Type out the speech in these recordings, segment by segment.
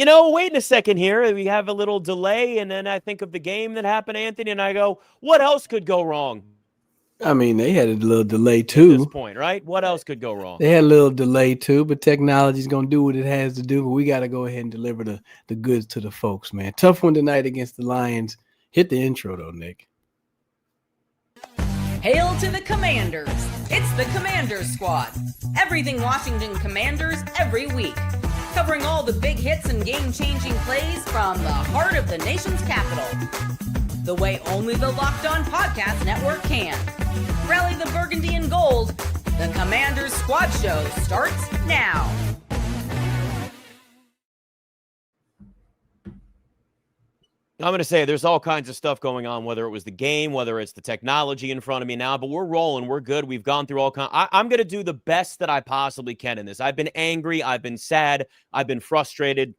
Wait a second here. We have a little delay, and then I think of the game that happened, Anthony, and I go, what else could go wrong I mean, they had a little delay at this too. point, right? What else could go wrong? They had a little delay too, but technology's gonna do what it has to do. But we got to go ahead and deliver the goods to the folks, man. Tough one tonight against the Lions. Hit the intro though, Nick. Hail to the Commanders! It's the Commanders Squad. Everything Washington Commanders every week. Covering all the big hits and game-changing plays from the heart of the nation's capital. The way only the Locked On Podcast Network can. Rally the burgundy and gold. The Commanders Squad Show starts now. I'm going to say there's all kinds of stuff going on, whether it was the game, whether it's the technology in front of me now, but we're rolling. We're good. We've gone through all kinds. I'm going to do the best that I possibly can in this. I've been angry. I've been sad. I've been frustrated.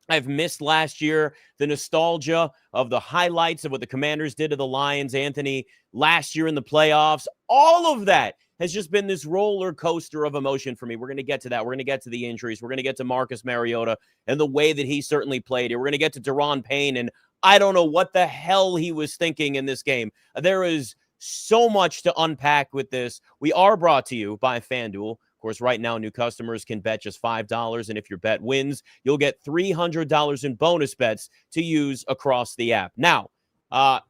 I've missed last year, the nostalgia of the highlights of what the Commanders did to the Lions, Anthony, last year in the playoffs. All of that has just been this roller coaster of emotion for me. We're going to get to that. We're going to get to the injuries. We're going to get to Marcus Mariota and the way that he certainly played it. We're going to get to Daron Payne, and I don't know what the hell he was thinking in this game. There is so much to unpack with this. We are brought to you by FanDuel. Of course, right now, new customers can bet just $5, and if your bet wins, you'll get $300 in bonus bets to use across the app. Now, I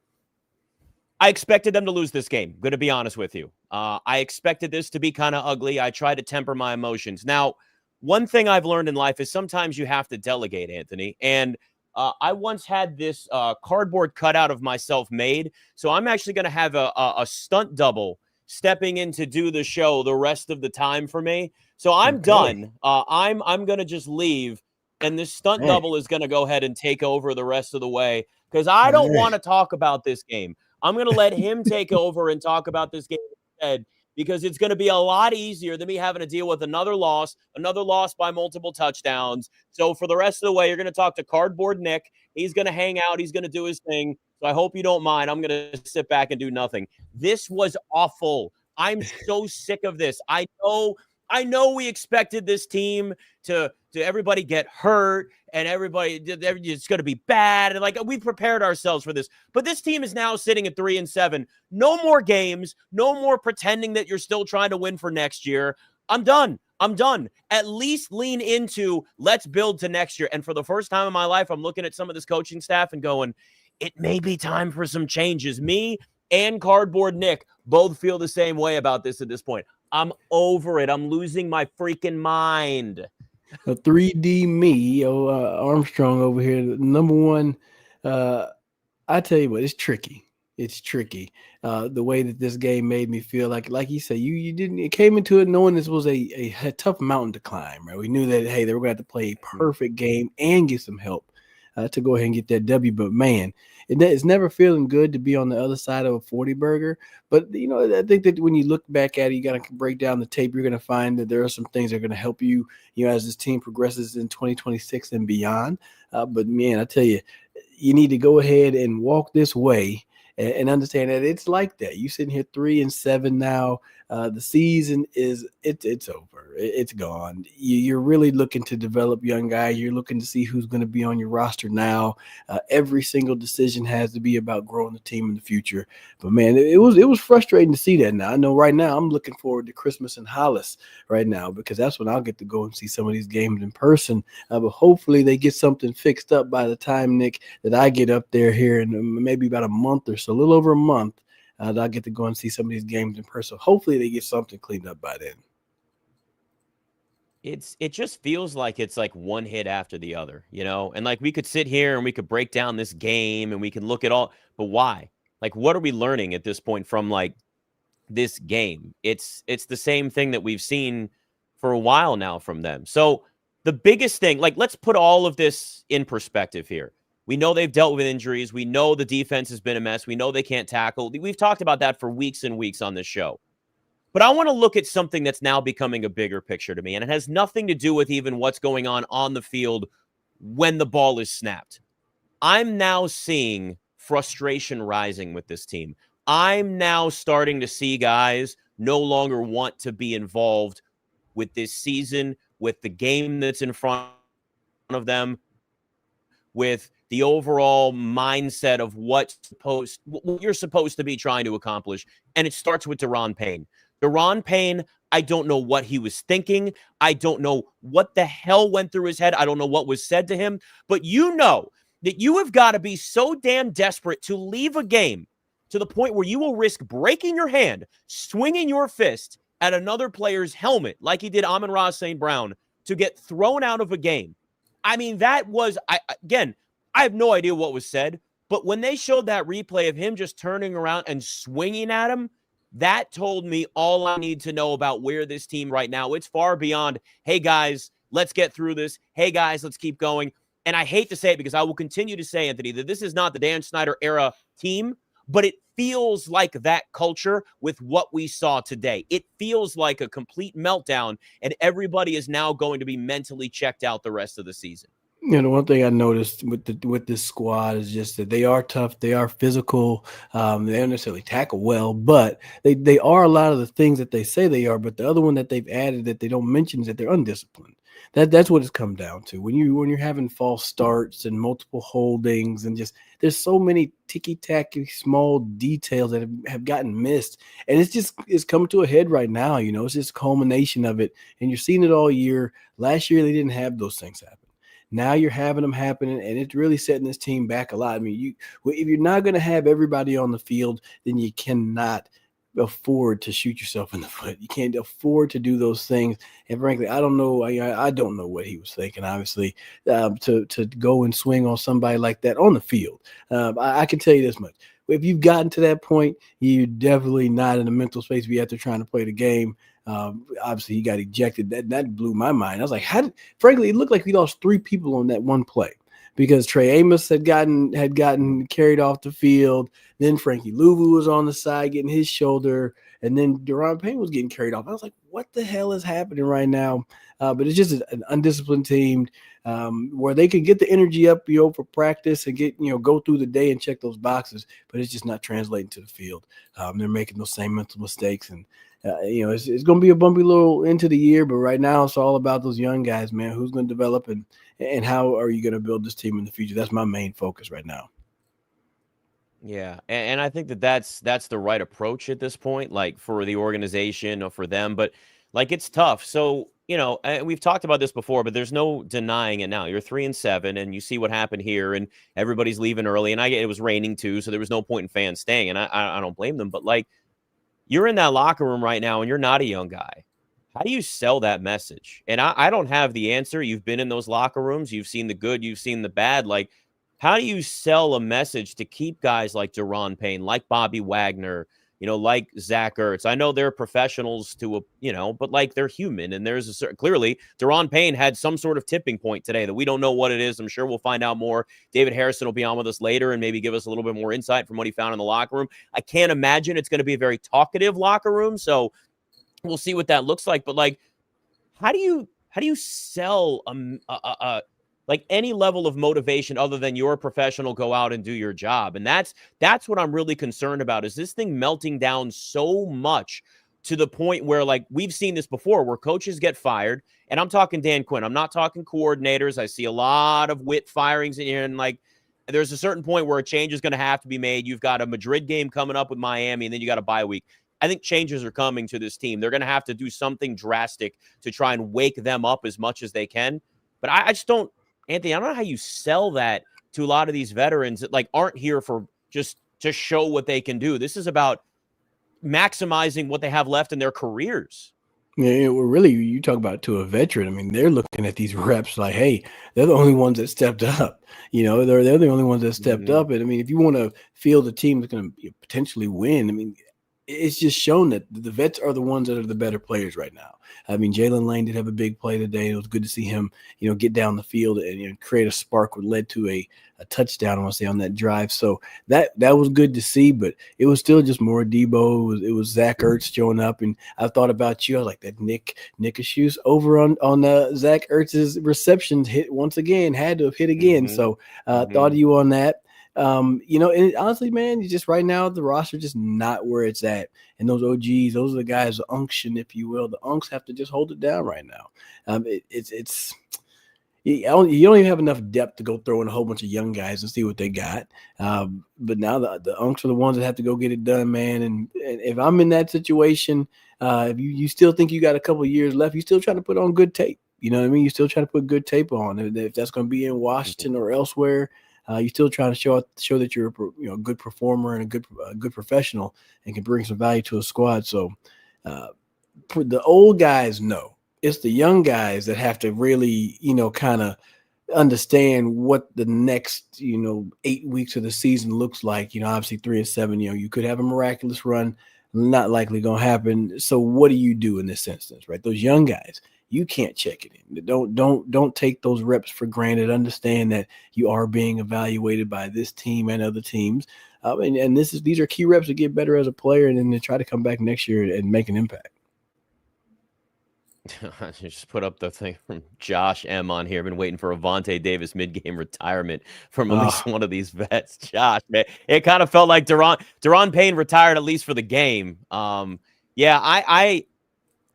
expected them to lose this game. Going to be honest with you. I expected this to be kind of ugly. I tried to temper my emotions. Now, one thing I've learned in life is sometimes you have to delegate, Anthony, and I once had this cardboard cutout of myself made, so I'm actually going to have a stunt double stepping in to do the show the rest of the time for me. So I'm done. I'm going to just leave, and this stunt double is going to go ahead and take over the rest of the way because I don't want to talk about this game. I'm going to let him take over and talk about this game instead because it's going to be a lot easier than me having to deal with another loss by multiple touchdowns. So for the rest of the way, you're going to talk to Cardboard Nick. He's going to hang out. He's going to do his thing. So I hope you don't mind. I'm going to sit back and do nothing. This was awful. I'm so sick of this. I know we expected this team to everybody get hurt and everybody it's going to be bad. And like we prepared ourselves for this. But this team is now sitting at 3-7. No more games. No more pretending that you're still trying to win for next year. I'm done. At least lean into let's build to next year. And for the first time in my life, I'm looking at some of this coaching staff and going, it may be time for some changes. Me and Cardboard Nick both feel the same way about this at this point. I'm over it. I'm losing my freaking mind. A 3D me, Armstrong over here. Number one, I tell you what, it's tricky. It's tricky. The way that this game made me feel like you said, you didn't. It came into it knowing this was a tough mountain to climb. Right? We knew that hey, they were going to have to play a perfect game and get some help to go ahead and get that W. But man, it's never feeling good to be on the other side of a 40 burger. But I think that when you look back at it, you got to break down the tape. You're going to find that there are some things that are going to help you, as this team progresses in 2026 and beyond. But man, I tell you, you need to go ahead and walk this way and understand that it's like that. You sitting here 3-7 now. The season it's over. It's gone. You're really looking to develop young guys. You're looking to see who's going to be on your roster now. Every single decision has to be about growing the team in the future. But man, it was frustrating to see that. Now I know right now I'm looking forward to Christmas in Hollis right now because that's when I'll get to go and see some of these games in person. But hopefully they get something fixed up by the time, Nick, that I get up there here in maybe about a month or so, a little over a month. I'll get to go and see some of these games in person. Hopefully they get something cleaned up by then. It just feels like it's like one hit after the other, and like we could sit here and we could break down this game and we can look at all, but why? Like, what are we learning at this point from like this game? It's the same thing that we've seen for a while now from them. So the biggest thing, like, let's put all of this in perspective here. We know they've dealt with injuries. We know the defense has been a mess. We know they can't tackle. We've talked about that for weeks and weeks on this show. But I want to look at something that's now becoming a bigger picture to me, and it has nothing to do with even what's going on the field when the ball is snapped. I'm now seeing frustration rising with this team. I'm now starting to see guys no longer want to be involved with this season, with the game that's in front of them. with the overall mindset of what you're supposed to be trying to accomplish. And it starts with Daron Payne. Daron Payne, I don't know what he was thinking. I don't know what the hell went through his head. I don't know what was said to him. But you know that you have got to be so damn desperate to leave a game to the point where you will risk breaking your hand, swinging your fist at another player's helmet, like he did Amon-Ra St. Brown, to get thrown out of a game. I mean, that was, I have no idea what was said, but when they showed that replay of him just turning around and swinging at him, that told me all I need to know about where this team right now. It's far beyond, hey, guys, let's get through this. Hey, guys, let's keep going. And I hate to say it because I will continue to say, Anthony, that this is not the Dan Snyder era team, but it feels like that culture with what we saw today. It feels like a complete meltdown, and everybody is now going to be mentally checked out the rest of the season. You know, the one thing I noticed with this squad is just that they are tough, they are physical, they don't necessarily tackle well, but they are a lot of the things that they say they are. But the other one that they've added that they don't mention is that they're undisciplined. That's what it's come down to. When you're having false starts and multiple holdings and just there's so many ticky-tacky small details that have gotten missed, and it's coming to a head right now. You know, it's just a culmination of it, and you're seeing it all year. Last year they didn't have those things happen. Now you're having them happening, and it's really setting this team back a lot. I mean, if you're not going to have everybody on the field, then you cannot afford to shoot yourself in the foot. You can't afford to do those things. And frankly, I don't know. I don't know what he was thinking, obviously, to go and swing on somebody like that on the field. I can tell you this much. If you've gotten to that point, you're definitely not in a mental space to be out there trying to play the game. Obviously, he got ejected. That blew my mind. I was like, frankly, it looked like we lost 3 people on that one play because Trey Amos had gotten carried off the field. Then Frankie Louvu was on the side getting his shoulder, and then Daron Payne was getting carried off. I was like, what the hell is happening right now? But it's just an undisciplined team where they can get the energy up, for practice and go through the day and check those boxes, but it's just not translating to the field. They're making those same mental mistakes, and it's going to be a bumpy little into the year, but right now it's all about those young guys, man. Who's going to develop and how are you going to build this team in the future? That's my main focus right now. Yeah, and I think that's the right approach at this point, like for the organization or for them. But like it's tough. So and we've talked about this before, but there's no denying it now. You're 3-7, and you see what happened here, and everybody's leaving early. And it was raining too, so there was no point in fans staying, and I don't blame them. But like you're in that locker room right now, and you're not a young guy. How do you sell that message? And I don't have the answer. You've been in those locker rooms. You've seen the good. You've seen the bad. Like, how do you sell a message to keep guys like Daron Payne, like Bobby Wagner, like Zach Ertz? I know they're professionals but like they're human. And there's clearly Daron Payne had some sort of tipping point today that we don't know what it is. I'm sure we'll find out more. David Harrison will be on with us later and maybe give us a little bit more insight from what he found in the locker room. I can't imagine it's going to be a very talkative locker room. So we'll see what that looks like. But like, how do you sell like any level of motivation other than you're a professional, go out and do your job? And that's what I'm really concerned about, is this thing melting down so much to the point where, like, we've seen this before where coaches get fired. And I'm talking Dan Quinn. I'm not talking coordinators. I see a lot of Witt firings in here. And like, there's a certain point where a change is going to have to be made. You've got a Madrid game coming up with Miami, and then you got a bye week. I think changes are coming to this team. They're going to have to do something drastic to try and wake them up as much as they can. But I just don't, Anthony, I don't know how you sell that to a lot of these veterans that like aren't here for just to show what they can do. This is about maximizing what they have left in their careers. Yeah, well, really, you talk about to a veteran. I mean, they're looking at these reps like, hey, they're the only ones that stepped up. They're the only ones that stepped up. And I mean, if you want to field a team that's going to potentially win, I mean, it's just shown that the vets are the ones that are the better players right now. I mean, Jalen Lane did have a big play today. It was good to see him, get down the field and create a spark that led to a touchdown, I want to say, on that drive. So that was good to see, but it was still just more Debo. It was Zach Ertz showing up. And I thought about you. I was like, that Nick Nickershoes over on Zach Ertz's receptions hit once again, had to have hit again. So thought of you on that. And honestly, man, just right now, the roster just not where it's at. And those OGs, those are the guys, the unction, if you will. The unks have to just hold it down right now. You don't even have enough depth to go throw in a whole bunch of young guys and see what they got. But now the unks are the ones that have to go get it done, man. And if I'm in that situation, if you still think you got a couple of years left, you still trying to put on good tape. You know what I mean? You still trying to put good tape on. If that's going to be in Washington or elsewhere, you're still trying to show that you're a good performer and a good professional and can bring some value to a squad. So the old guys know. It's the young guys that have to really, kind of understand what the next, 8 weeks of the season looks like. Obviously 3-7, you could have a miraculous run, not likely going to happen. So what do you do in this instance, right? Those young guys, you can't check it in. Don't take those reps for granted. Understand that you are being evaluated by this team and other teams. And these are key reps to get better as a player and then to try to come back next year and make an impact. I just put up the thing from Josh M on here. Been waiting for Avonte Davis mid-game retirement from at least one of these vets. Josh, man, it kind of felt like Deron Payne retired at least for the game. I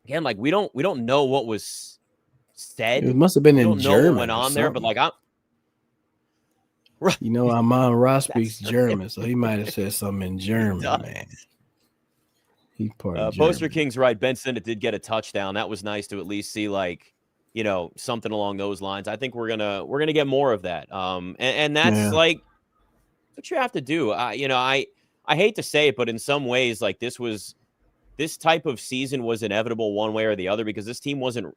again, like we don't know what was said. It must have been in German. Know what went on there, but like Amon-Ra speaks German, so he might have said something in German, man. Poster King's right. Ben Sinnott did get a touchdown. That was nice to at least see, something along those lines. I think we're gonna get more of that. And that's like what you have to do. I hate to say it, but in some ways, like this type of season was inevitable one way or the other because this team wasn't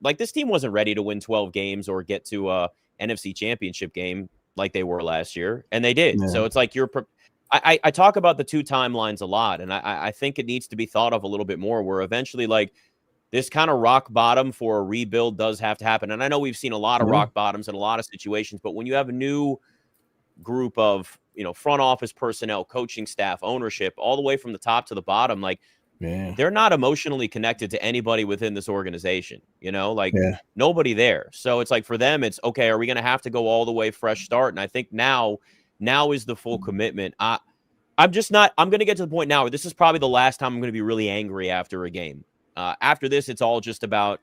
ready to win 12 games or get to a NFC Championship game like they were last year, and they did. Yeah. So it's like I talk about the two timelines a lot, and I think it needs to be thought of a little bit more where eventually like this kind of rock bottom for a rebuild does have to happen. And I know we've seen a lot of rock bottoms in a lot of situations, but when you have a new group of, front office personnel, coaching staff, ownership, all the way from the top to the bottom, like they're not emotionally connected to anybody within this organization, nobody there. So it's like for them, it's okay. Are we going to have to go all the way fresh start? And I think now is the full commitment. I'm going to get to the point now where this is probably the last time I'm going to be really angry after a game. After this, it's all just about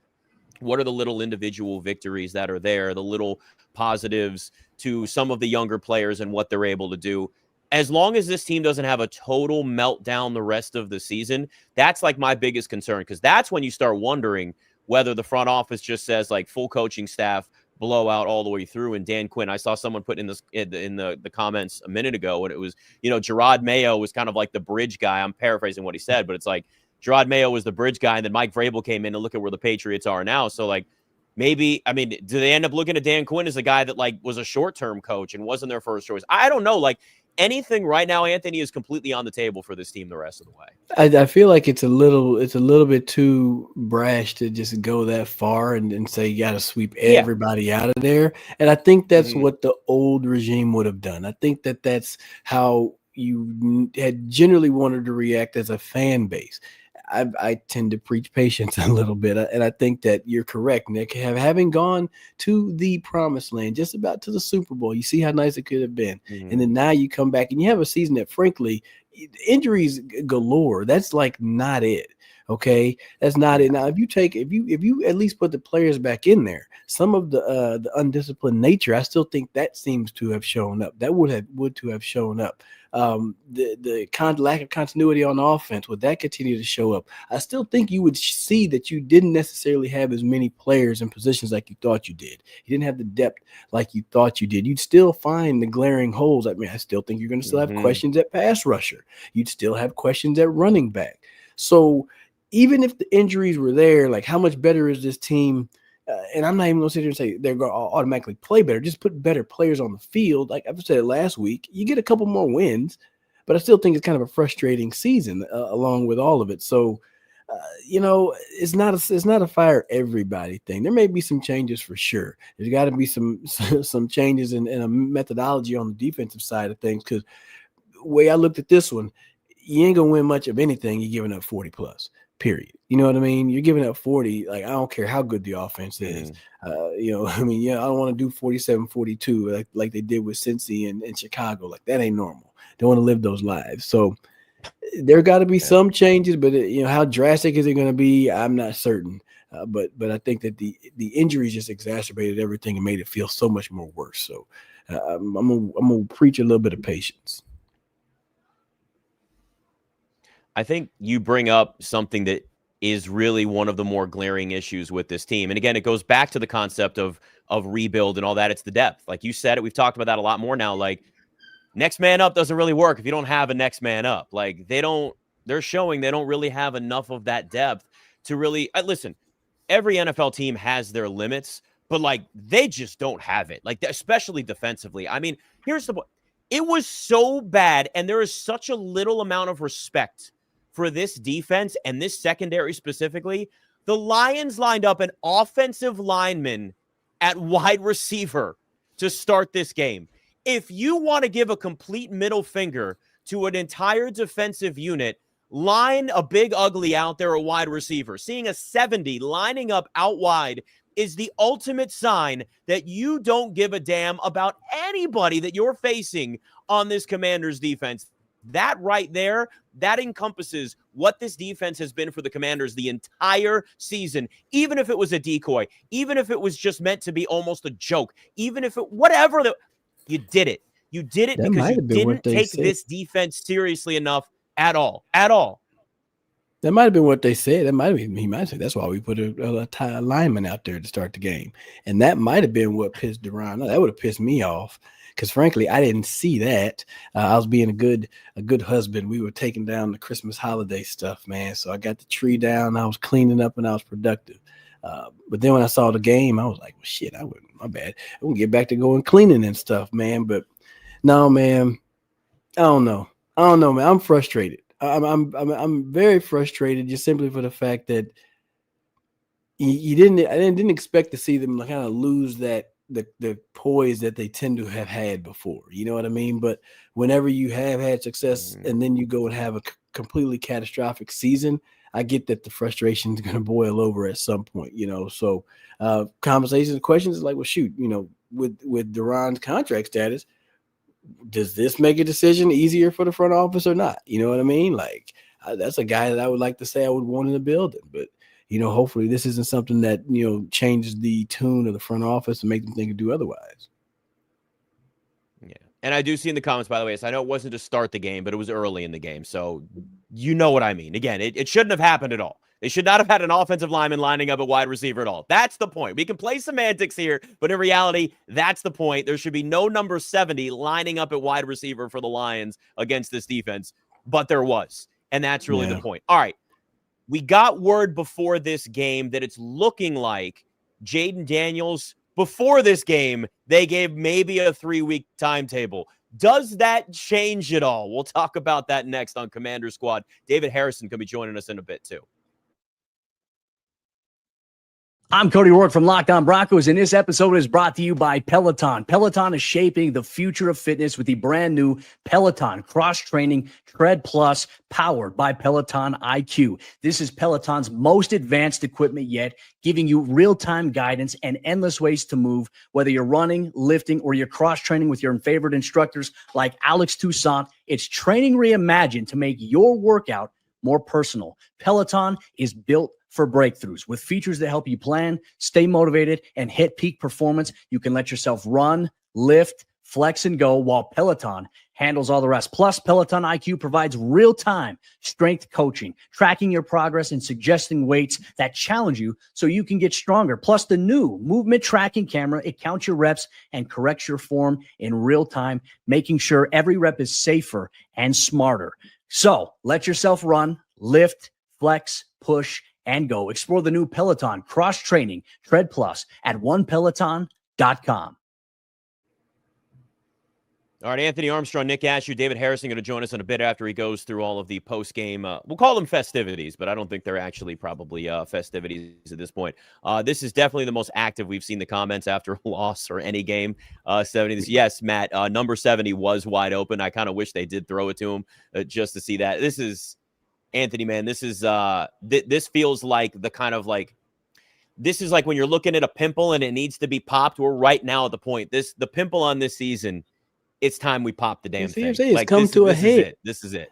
what are the little individual victories that are there, the little positives to some of the younger players and what they're able to do. As long as this team doesn't have a total meltdown the rest of the season, that's like my biggest concern, because that's when you start wondering whether the front office just says like full coaching staff, blowout all the way through. And Dan Quinn, I saw someone put in the comments a minute ago, and it was, Gerard Mayo was kind of like the bridge guy. I'm paraphrasing what he said, but it's like Gerard Mayo was the bridge guy, and then Mike Vrabel came in and look at where the Patriots are now. So like maybe, do they end up looking at Dan Quinn as a guy that like was a short-term coach and wasn't their first choice? I don't know. Like anything right now, Anthony, is completely on the table for this team the rest of the way. I feel like it's a little bit too brash to just go that far and say you got to sweep everybody out of there. And I think that's what the old regime would have done. I think that's how you had generally wanted to react as a fan base. I tend to preach patience a little bit, and I think that you're correct, Nick. Having gone to the promised land, just about to the Super Bowl, you see how nice it could have been, and then now you come back and you have a season that, frankly, injuries galore. That's like not it. Okay, that's not it. Now, if you at least put the players back in there, some of the undisciplined nature, I still think that seems to have shown up. That would have shown up. The lack of continuity on offense, would that continue to show up? I still think you would see that you didn't necessarily have as many players in positions like you thought you did. You didn't have the depth like you thought you did. You'd still find the glaring holes. I still think you're going to still have questions at pass rusher. You'd still have questions at running back. So even if the injuries were there, like how much better is this team? And I'm not even going to sit here and say they're going to automatically play better. Just put better players on the field. Like I've said last week, you get a couple more wins, but I still think it's kind of a frustrating season along with all of it. So, it's not a fire everybody thing. There may be some changes for sure. There's got to be some changes in a methodology on the defensive side of things, because the way I looked at this one, you ain't going to win much of anything. You're giving up 40 plus. Period. You know what I mean? You're giving up 40. Like, I don't care how good the offense is. I don't want to do 47-42 like they did with Cincy and Chicago. Like, that ain't normal. Don't want to live those lives. So there got to be some changes, but how drastic is it going to be? I'm not certain. But I think that the injuries just exacerbated everything and made it feel so much more worse. So I'm gonna preach a little bit of patience. I think you bring up something that is really one of the more glaring issues with this team. And again, it goes back to the concept of rebuild and all that. It's the depth. Like you said it, we've talked about that a lot more now. Like, next man up doesn't really work if you don't have a next man up. Like, they're showing they don't really have enough of that depth to really listen. Every NFL team has their limits, but like, they just don't have it. Like, especially defensively. I mean, here's the point. It was so bad, and there is such a little amount of respect for this defense and this secondary specifically. The Lions lined up an offensive lineman at wide receiver to start this game. If you want to give a complete middle finger to an entire defensive unit, line a big ugly out there, a wide receiver. Seeing a 70 lining up out wide is the ultimate sign that you don't give a damn about anybody that you're facing on this Commanders defense. That right there, that encompasses what this defense has been for the Commanders the entire season. Even if it was a decoy, even if it was just meant to be almost a joke, even if it, whatever, you did it. You did it because you didn't take this defense seriously enough at all. That might have been what they said. That might have been, he might say that's why we put a lineman out there to start the game. And that might have been what pissed Duran. That would have pissed me off. Because frankly, I didn't see that. I was being a good husband. We were taking down the Christmas holiday stuff, man. So I got the tree down. I was cleaning up and I was productive. But then when I saw the game, I was like, well, shit, my bad. I'm gonna get back to going cleaning and stuff, man. But no, man, I don't know, man. I'm frustrated. I'm very frustrated just simply for the fact that I didn't expect to see them kind of lose that. The poise that they tend to have had before, you know what I mean? But whenever you have had success and then you go and have a completely catastrophic season, I get that the frustration is going to boil over at some point, you know? So conversations, questions is like, well, shoot, you know, with Duran's contract status, does this make a decision easier for the front office or not? You know what I mean? Like that's a guy that I would like to say I would want in the building, but you know, hopefully this isn't something that, you know, changes the tune of the front office and make them think and do otherwise. Yeah. And I do see in the comments, by the way, so I know it wasn't to start the game, but it was early in the game. So you know what I mean. Again, it shouldn't have happened at all. They should not have had an offensive lineman lining up a wide receiver at all. That's the point. We can play semantics here, but in reality, that's the point. There should be no number 70 lining up at wide receiver for the Lions against this defense, but there was. And that's really the point. All right. We got word before this game that it's looking like Jayden Daniels, before this game, they gave maybe a 3-week timetable. Does that change at all? We'll talk about that next on Commander Squad. David Harrison can be joining us in a bit, too. I'm Cody Rourke from Locked On Broncos, and this episode is brought to you by Peloton. Peloton is shaping the future of fitness with the brand new Peloton Cross-Training Tread Plus, powered by Peloton IQ. This is Peloton's most advanced equipment yet, giving you real-time guidance and endless ways to move, whether you're running, lifting, or you're cross-training with your favorite instructors like Alex Toussaint. It's training reimagined to make your workout more personal. Peloton is built for breakthroughs with features that help you plan, stay motivated, and hit peak performance. You can let yourself run, lift, flex, and go while Peloton handles all the rest. Plus, Peloton IQ provides real-time strength coaching, tracking your progress and suggesting weights that challenge you so you can get stronger. Plus, the new movement tracking camera, it counts your reps and corrects your form in real time, making sure every rep is safer and smarter. So let yourself run, lift, flex, push, and go. Explore the new Peloton Cross-Training Tread Plus at onepeloton.com. All right, Anthony Armstrong, Nick Ashew, David Harrison going to join us in a bit after he goes through all of the post-game. We'll call them festivities, but I don't think they're actually probably festivities at this point. This is definitely the most active we've seen the comments after a loss or any game. 70s. Yes, Matt, number 70 was wide open. I kind of wish they did throw it to him just to see that. This is, Anthony, man, this is this feels like the kind of like, this is like when you're looking at a pimple and it needs to be popped. We're right now at the point. The pimple on this season, it's time we pop the damn thing. It's come to a head. This is it.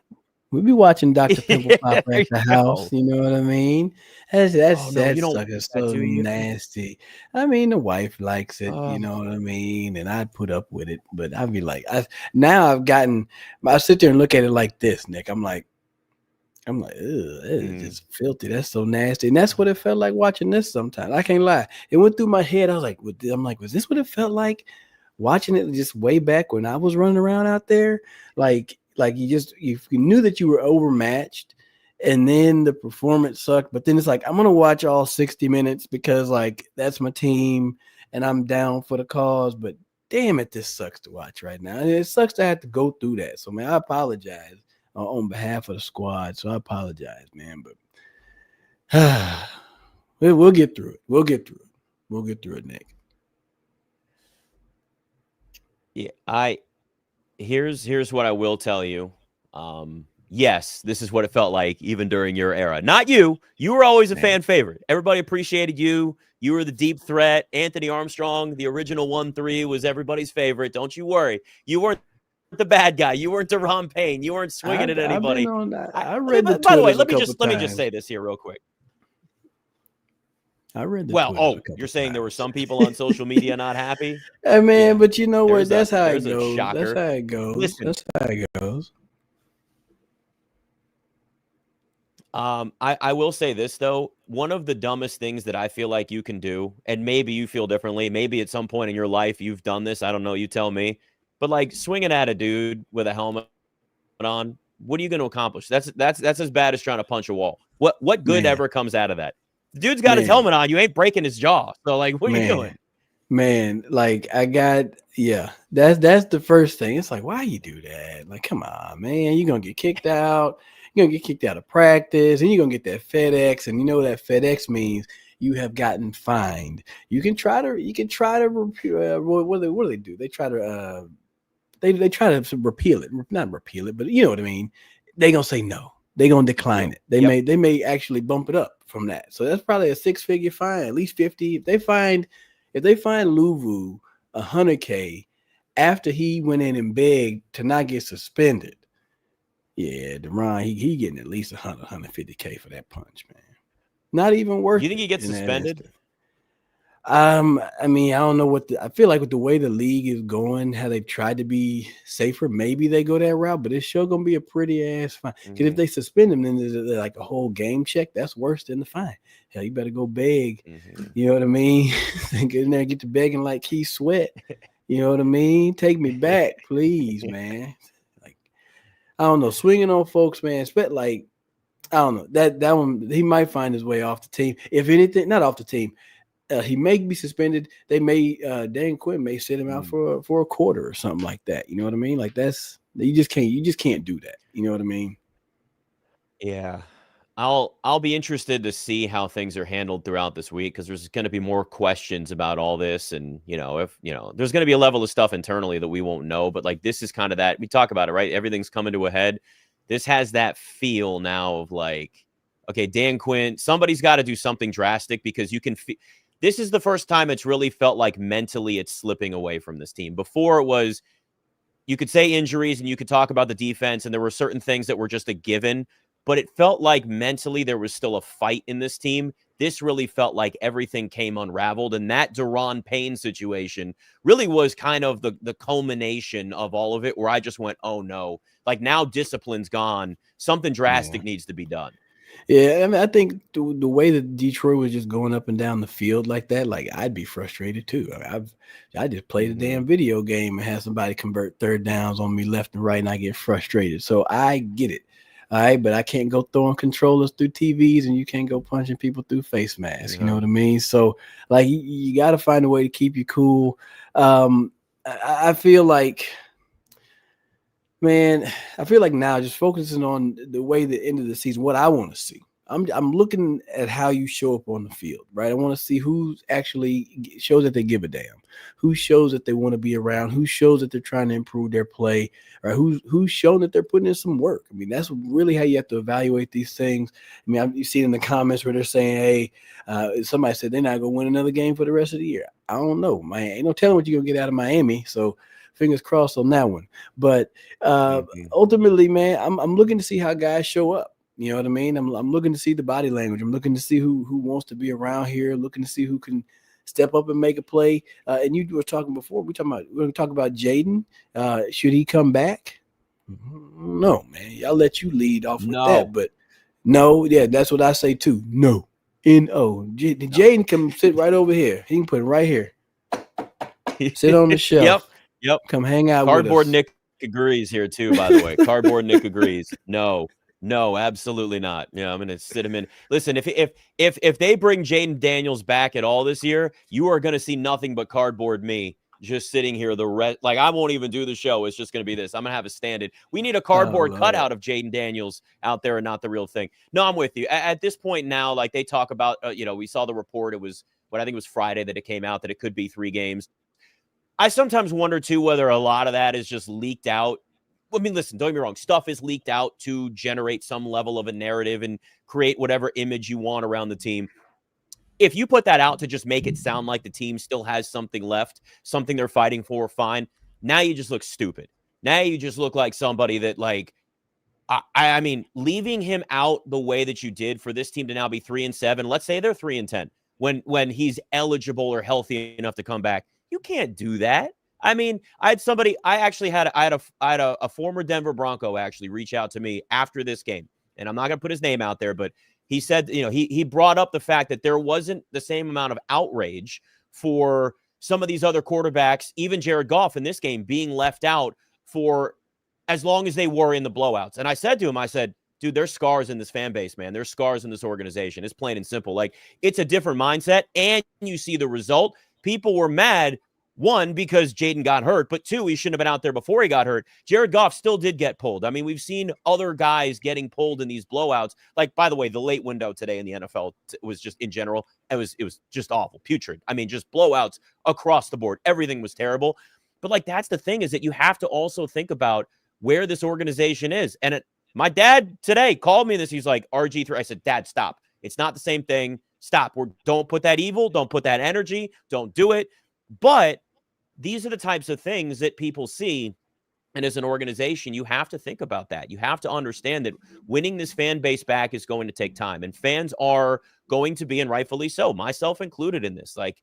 We be watching Dr. Pimple Popper There at the you house. go. You know what I mean? That Oh, no, you don't sucker is do that, so do you? nasty. I mean, the wife likes it. You Oh. know what I mean? And I'd put up with it, but I'd be like, I sit there and look at it like this, Nick. I'm like, ugh, that is just filthy. That's so nasty. And that's what it felt like watching this sometimes. I can't lie. It went through my head. I was like, was this what it felt like watching it just way back when I was running around out there? Like you knew that you were overmatched and then the performance sucked. But then it's like, I'm going to watch all 60 minutes because like that's my team and I'm down for the cause. But damn it, this sucks to watch right now. And it sucks to have to go through that. So, man, I apologize on behalf of the squad. So I apologize, man. But we'll get through it. We'll get through it, Nick. Yeah, here's what I will tell you. Yes, this is what it felt like even during your era. Not you. You were always a fan favorite. Everybody appreciated you. You were the deep threat. Anthony Armstrong, the original 1-3, was everybody's favorite. Don't you worry. You weren't the bad guy. You weren't Deron Payne. You weren't swinging at anybody. I read the by the way, Twitters let me just say this here real quick. I read the Well, you're saying there were some people on social media not happy? Hey, man, but you know what? That's how it there's a goes. shocker. That's how it goes. Listen. That's how it goes. I will say this, though. One of the dumbest things that I feel like you can do, and maybe you feel differently, maybe at some point in your life you've done this, I don't know, you tell me, but like swinging at a dude with a helmet on, what are you going to accomplish? That's as bad as trying to punch a wall. What good ever comes out of that? The dude's got his helmet on. You ain't breaking his jaw. So, like, what are you doing? Man, like that's the first thing. It's like, why you do that? Like, come on, man. You're going to get kicked out. You're going to get kicked out of practice, and you're going to get that FedEx, and you know what that FedEx means you have gotten fined. You can try to what do they do? They try to they try to repeal it. Not repeal it, but you know what I mean. They're going to say no. They're going to decline it. They may actually bump it up from that. So that's probably a 6-figure fine, at least 50. If they find Luvu $100K after he went in and begged to not get suspended, yeah, Deron, he getting at least 150K for that punch, man. Not even worth it. You think he gets suspended? I mean, I don't know I feel like with the way the league is going, how they've tried to be safer, maybe they go that route, but it's sure gonna be a pretty ass fine. Because if they suspend him, then there's like a whole game check. That's worse than the fine. Hell, you better go beg. You know what I mean? Get in there and get to begging like Keith Sweat. You know what I mean? Take me back, please, man. Like, I don't know, swinging on folks, man. Like, I don't know. That one, he might find his way off the team. If anything, not off the team. He may be suspended. They may Dan Quinn may sit him out for a quarter or something like that. You know what I mean? Like you just can't do that. You know what I mean? Yeah. I'll be interested to see how things are handled throughout this week, because there's going to be more questions about all this, and if there's going to be a level of stuff internally that we won't know, but like this is kind of that we talk about it, right? Everything's coming to a head. This has that feel now of like, okay, Dan Quinn, somebody's got to do something drastic, because you can feel. This is the first time it's really felt like mentally it's slipping away from this team. Before it was, you could say injuries and you could talk about the defense, and there were certain things that were just a given, but it felt like mentally there was still a fight in this team. This really felt like everything came unraveled, and that Deron Payne situation really was kind of the culmination of all of it, where I just went, oh no, like now discipline's gone. Something drastic needs to be done. Yeah, I mean, I think the way that Detroit was just going up and down the field like that, like I'd be frustrated too. I just played a damn video game and had somebody convert third downs on me left and right, and I get frustrated. So I get it. All right, but I can't go throwing controllers through TVs, and you can't go punching people through face masks. You know what I mean? So like you got to find a way to keep you cool. I feel like. Man, I feel like now just focusing on the way the end of the season, what I want to see. I'm looking at how you show up on the field, right? I want to see who actually shows that they give a damn, who shows that they want to be around, who shows that they're trying to improve their play, or who's shown that they're putting in some work. I mean, that's really how you have to evaluate these things. I mean, you see in the comments where they're saying, hey, somebody said they're not going to win another game for the rest of the year. I don't know, man. Ain't no telling what you're going to get out of Miami. So fingers crossed on that one. But ultimately, man, I'm looking to see how guys show up. You know what I mean? I'm looking to see the body language. I'm looking to see who wants to be around here. Looking to see who can step up and make a play. And you were talking before. We're going to talk about Jayden. Should he come back? No, man. I'll let you lead off with that. But no, yeah, that's what I say too. No. N-O. Jayden can sit right over here. He can put it right here. Sit on the shelf. Yep. Come hang out Cardboard with us. Nick agrees here too, by the way. Cardboard Nick agrees. No, absolutely not. Yeah, I'm gonna sit him in. Listen, if they bring Jayden Daniels back at all this year, you are gonna see nothing but cardboard me just sitting here. The rest, like, I won't even do the show. It's just gonna be this. I'm gonna have a stand-in. We need a cardboard cutout of Jayden Daniels out there and not the real thing. No, I'm with you. At this point now, like they talk about, we saw the report. It was I think it was Friday that it came out that it could be 3 games. I sometimes wonder too whether a lot of that is just leaked out. I mean, listen, don't get me wrong. Stuff is leaked out to generate some level of a narrative and create whatever image you want around the team. If you put that out to just make it sound like the team still has something left, something they're fighting for, fine. Now you just look stupid. Now you just look like somebody that, like, I mean, leaving him out the way that you did for this team to now be 3-7. Let's say they're 3-10 when he's eligible or healthy enough to come back. You can't do that. I mean, I had a former Denver Bronco actually reach out to me after this game, and I'm not going to put his name out there, but he said, he brought up the fact that there wasn't the same amount of outrage for some of these other quarterbacks, even Jared Goff in this game, being left out for as long as they were in the blowouts. And I said to him, dude, there's scars in this fan base, man. There's scars in this organization. It's plain and simple. Like, it's a different mindset, and you see the result. People were mad, one, because Jayden got hurt, but two, he shouldn't have been out there before he got hurt. Jared Goff still did get pulled. I mean, we've seen other guys getting pulled in these blowouts. Like, by the way, the late window today in the NFL was just, in general, it was just awful, putrid. I mean, just blowouts across the board. Everything was terrible. But, like, that's the thing, is that you have to also think about where this organization is. And my dad today called me this. He's like, RG3. I said, Dad, stop. It's not the same thing. Stop. Don't put that evil. Don't put that energy. Don't do it. But these are the types of things that people see. And as an organization, you have to think about that. You have to understand that winning this fan base back is going to take time. And fans are going to be, and rightfully so, myself included in this. Like,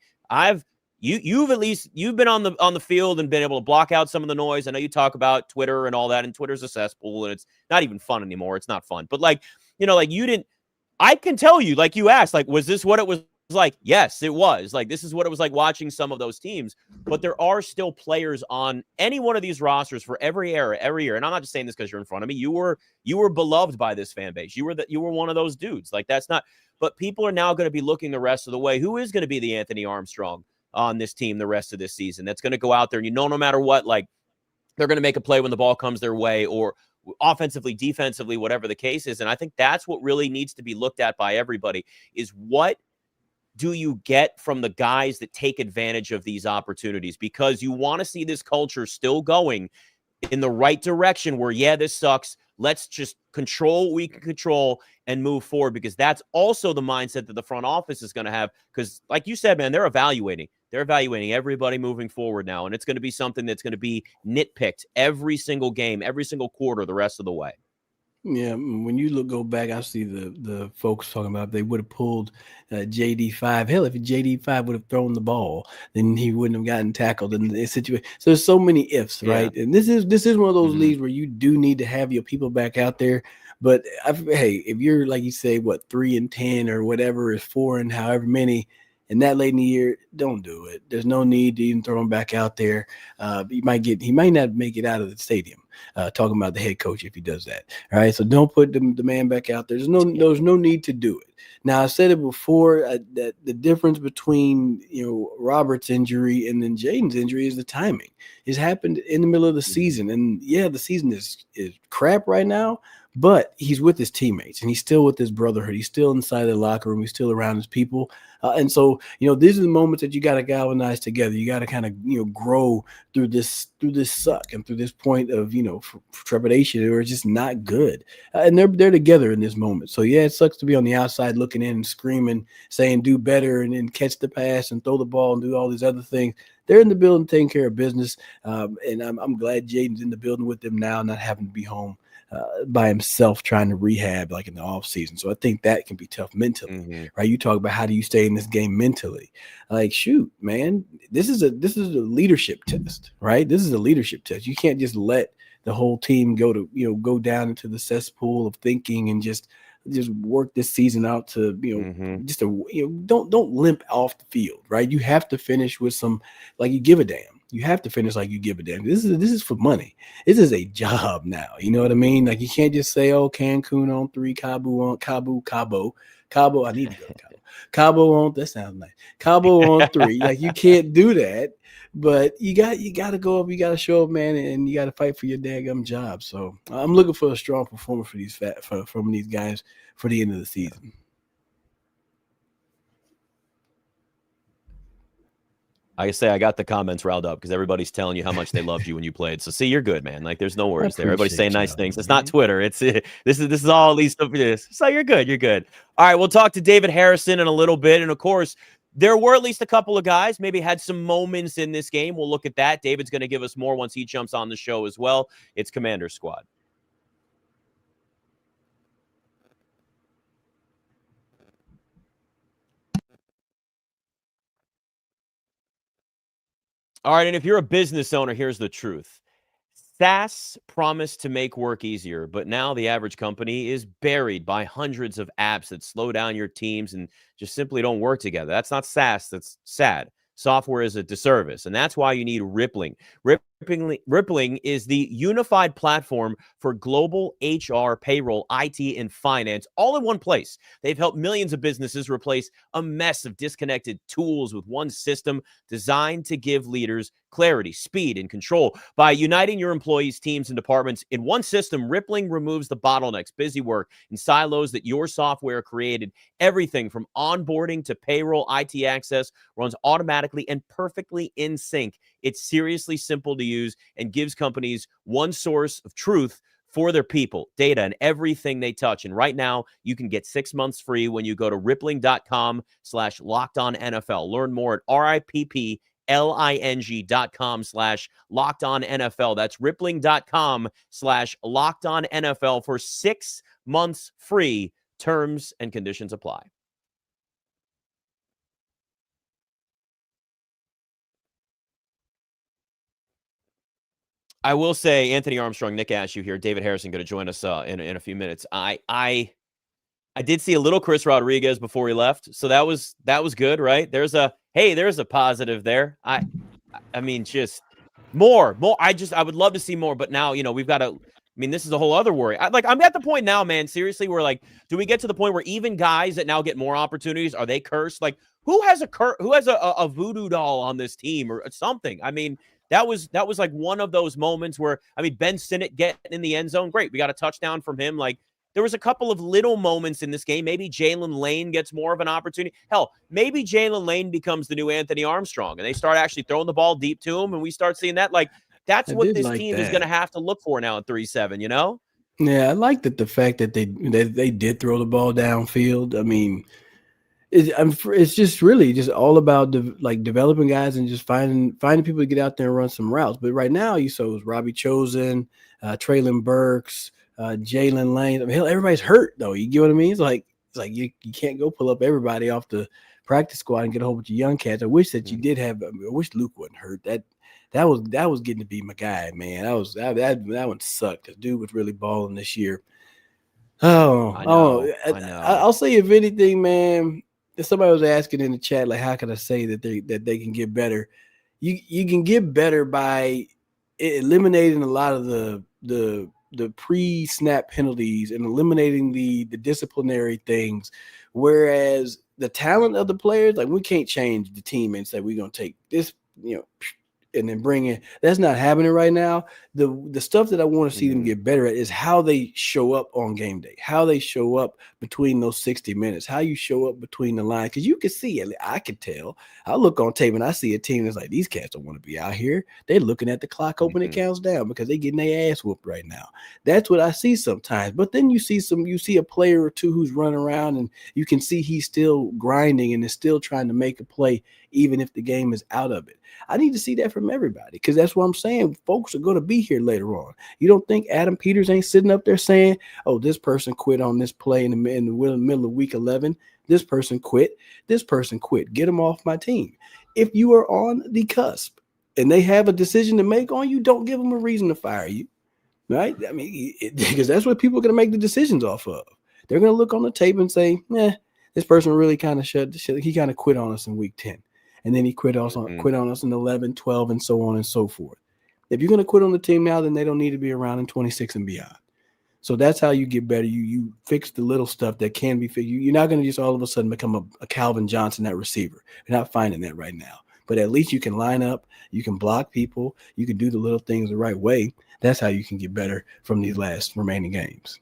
you've been on the field and been able to block out some of the noise. I know you talk about Twitter and all that, and Twitter's a cesspool, and it's not even fun anymore. It's not fun. But, like, you didn't. I can tell you, like you asked, like, was this what it was like? Yes, it was. Like, this is what it was like watching some of those teams. But there are still players on any one of these rosters for every era, every year. And I'm not just saying this because you're in front of me. You were beloved by this fan base. You were one of those dudes. Like, that's not. But people are now going to be looking the rest of the way. Who is going to be the Anthony Armstrong on this team the rest of this season? That's going to go out there, and no matter what, like, they're going to make a play when the ball comes their way, or offensively, defensively, whatever the case is. And I think that's what really needs to be looked at by everybody, is what do you get from the guys that take advantage of these opportunities? Because you want to see this culture still going in the right direction where, yeah, this sucks. Let's just control what we can control and move forward, because that's also the mindset that the front office is going to have. Because, like you said, man, they're evaluating everybody moving forward now. And it's going to be something that's going to be nitpicked every single game, every single quarter, the rest of the way. Yeah, when you go back, I see the folks talking about if they would have pulled JD5. Hell, if JD5 would have thrown the ball, then he wouldn't have gotten tackled in this situation. So there's so many ifs, right? And this is one of those leagues where you do need to have your people back out there. But hey, if you're, like you say, 3-10 or whatever is 4 and however many, and that late in the year, don't do it. There's no need to even throw him back out there. He might not make it out of the stadium. Talking about the head coach if he does that. All right, so don't put the man back out there. There's no need to do it. Now, I said it before, that the difference between Robert's injury and then Jayden's injury is the timing. It's happened in the middle of the season, and yeah, the season is crap right now. But he's with his teammates, and he's still with his brotherhood. He's still inside the locker room. He's still around his people. And so, these are the moments that you got to galvanize together. You got to kind of, grow through this suck and through this point of, trepidation, or it's just not good. And they're together in this moment. So, yeah, it sucks to be on the outside looking in and screaming, saying do better, and then catch the pass and throw the ball and do all these other things. they're in the building taking care of business. And I'm glad Jayden's in the building with them now, not having to be home by himself trying to rehab like in the off season. So I think that can be tough mentally, right? You talk about how do you stay in this game mentally? Like, shoot, man, this is a leadership test, right? This is a leadership test. You can't just let the whole team go down into the cesspool of thinking and just work this season out to, don't limp off the field, right? You have to finish with some, like, you give a damn. You have to finish like you give a damn. This is for money. This is a job now. You know what I mean? Like, you can't just say, oh, Cancun on 3, Cabo. I need to go to Cabo. Cabo on, that sounds nice. Cabo on 3. Like, you can't do that. But you got to go up. You got to show up, man, and you got to fight for your daggum job. So I'm looking for a strong performance from these guys for the end of the season. I say I got the comments riled up because everybody's telling you how much they loved you when you played. So see, you're good, man. Like, there's no worries there. Everybody's saying nice things. It's not Twitter. It's this is all at least of this. So you're good. You're good. All right, we'll talk to David Harrison in a little bit, and of course, there were at least a couple of guys maybe had some moments in this game. We'll look at that. David's going to give us more once he jumps on the show as well. It's Commander Squad. All right, and if you're a business owner, here's the truth. SaaS promised to make work easier, but now the average company is buried by hundreds of apps that slow down your teams and just simply don't work together. That's not SaaS, that's sad. Software is a disservice, and that's why you need Rippling. Rippling is the unified platform for global HR, payroll, IT, and finance, all in one place. They've helped millions of businesses replace a mess of disconnected tools with one system designed to give leaders clarity, speed, and control. By uniting your employees, teams, and departments in one system, Rippling removes the bottlenecks, busy work, and silos that your software created. Everything from onboarding to payroll, IT access runs automatically and perfectly in sync. It's seriously simple to use and gives companies one source of truth for their people, data, and everything they touch. And right now, you can get 6 months free when you go to rippling.com/LockedOnNFL. Learn more at rippling.com/LockedOnNFL. That's rippling.com/LockedOnNFL for 6 months free. Terms and conditions apply. I will say, Anthony Armstrong, Nick Ashew here, David Harrison going to join us in a few minutes. I did see a little Chris Rodriguez before he left, so that was good, right? There's a positive there. I mean, just more. I would love to see more, but now we've got to. I mean, this is a whole other worry. I'm at the point now, man. Seriously, we're like, do we get to the point where even guys that now get more opportunities, are they cursed? Like, who has a voodoo doll on this team or something? I mean, that was like one of those moments where, I mean, Ben Sinnott getting in the end zone, great. We got a touchdown from him. Like, there was a couple of little moments in this game. Maybe Jalen Lane gets more of an opportunity. Hell, maybe Jalen Lane becomes the new Anthony Armstrong, and they start actually throwing the ball deep to him, and we start seeing that. Like, that's what this team is going to have to look for now at 3-7, Yeah, I like the fact that they did throw the ball downfield. I mean, it's just really just all about developing guys and just finding people to get out there and run some routes. But right now, you saw it was Robbie Chosen, Traylon Burks, Jalen Lane. I mean, hell, everybody's hurt though. You get what I mean? It's like you can't go pull up everybody off the practice squad and get a whole bunch of young cats. I wish that you did have. I wish Luke wasn't hurt. That was getting to be my guy, man. That one sucked. The dude was really balling this year. I know. I'll say, if anything, man, if somebody was asking in the chat, like, how can I say that they can get better? You can get better by eliminating a lot of the pre-snap penalties and eliminating the disciplinary things. Whereas the talent of the players, like, we can't change the team and say we're gonna take this, and then bring in. That's not happening right now. The stuff that I want to see them get better at is how they show up on game day, how they show up between those 60 minutes, how you show up between the lines. Because you can see, I can tell. I look on tape and I see a team that's like, these cats don't want to be out here. They're looking at the clock hoping it counts down because they're getting their ass whooped right now. That's what I see sometimes. But then you see a player or two who's running around and you can see he's still grinding and is still trying to make a play even if the game is out of it. I need to see that from everybody, because that's what I'm saying. Folks are going to be here later on. You don't think Adam Peters ain't sitting up there saying, oh, this person quit on this play in the middle of week 11. This person quit. This person quit. Get them off my team. If you are on the cusp and they have a decision to make on you, don't give them a reason to fire you. Right? I mean, because that's what people are going to make the decisions off of. They're going to look on the tape and say, this person really kind of he kind of quit on us in week 10. And then he quit on us in 11, 12, and so on and so forth. If you're going to quit on the team now, then they don't need to be around in 26 and beyond. So that's how you get better. You fix the little stuff that can be fixed. You're not going to just all of a sudden become a Calvin Johnson at receiver. You're not finding that right now. But at least you can line up. You can block people. You can do the little things the right way. That's how you can get better from these last remaining games.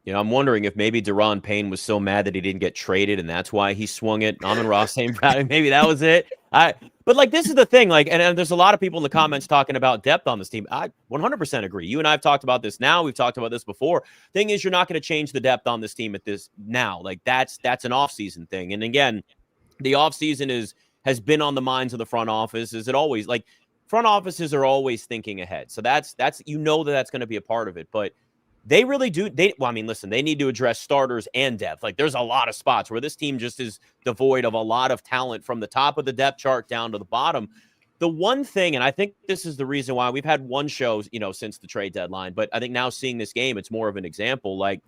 You know, I'm wondering if maybe Deron Payne was so mad that he didn't get traded, and that's why he swung it. Amon-Ra St. Maybe that was it. But like, this is the thing. Like, and there's a lot of people in the comments talking about depth on this team. I 100% agree. You and I have talked about this now. We've talked about this before. Thing is, you're not going to change the depth on this team at this now. Like, that's an offseason thing. And again, the offseason has been on the minds of the front office. Is it always like? Front offices are always thinking ahead. So that's that's going to be a part of it. But they really do. Listen, they need to address starters and depth. Like, there's a lot of spots where this team just is devoid of a lot of talent from the top of the depth chart down to the bottom. The one thing, and I think this is the reason why we've had one show, since the trade deadline, but I think now seeing this game, it's more of an example. Like,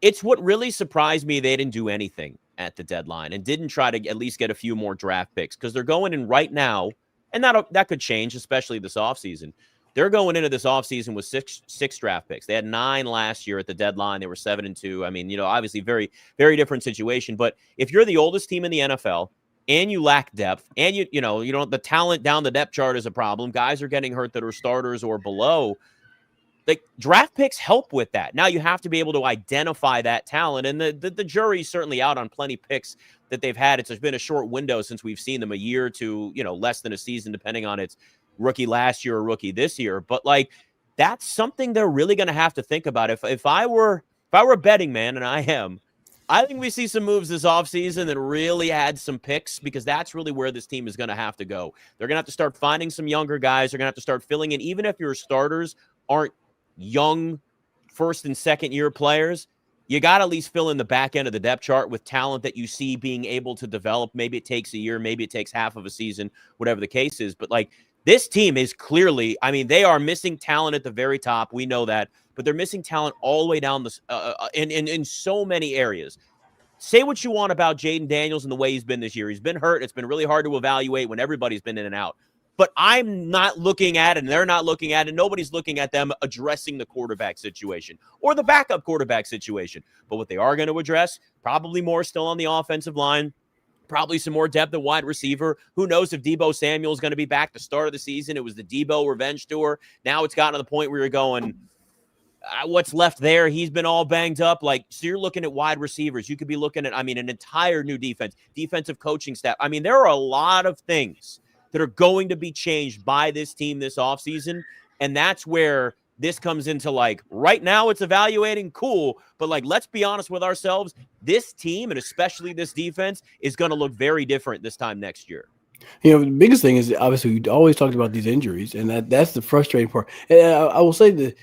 it's what really surprised me. They didn't do anything at the deadline and didn't try to at least get a few more draft picks, because they're going in right now. And that could change, especially this offseason. They're going into this offseason with six draft picks. They had 9 last year at the deadline. They were 7-2. I mean, obviously very, very different situation. But if you're the oldest team in the NFL and you lack depth and you don't, the talent down the depth chart is a problem. Guys are getting hurt that are starters or below. Like, draft picks help with that. Now you have to be able to identify that talent, and the jury's certainly out on plenty picks that they've had. It's been a short window since we've seen them, a year to less than a season, depending on its rookie last year or rookie this year. But like, that's something they're really going to have to think about. If I were a betting man, and I am, I think we see some moves this offseason that really add some picks, because that's really where this team is going to have to go. They're going to have to start finding some younger guys. They're going to have to start filling in, even if your starters aren't young first and second year players. You got to at least fill in the back end of the depth chart with talent that you see being able to develop. Maybe it takes a year, maybe it takes half of a season, whatever the case is. But like, this team is clearly, they are missing talent at the very top. We know that, but they're missing talent all the way down in so many areas. Say what you want about Jayden Daniels and the way he's been this year. He's been hurt. It's been really hard to evaluate when everybody's been in and out. But I'm not looking at it, and they're not looking at it. Nobody's looking at them addressing the quarterback situation or the backup quarterback situation. But what they are going to address, probably more still on the offensive line, probably some more depth at wide receiver. Who knows if Deebo Samuel is going to be back the start of the season? It was the Deebo revenge tour. Now it's gotten to the point where you're going, what's left there? He's been all banged up. Like, so you're looking at wide receivers. You could be looking at, an entire new defensive coaching staff. There are a lot of things that are going to be changed by this team this offseason. And that's where this comes into, like, right now it's evaluating, cool. But like, let's be honest with ourselves. This team, and especially this defense, is going to look very different this time next year. The biggest thing is, obviously, we always talked about these injuries, and that's the frustrating part. And I will say that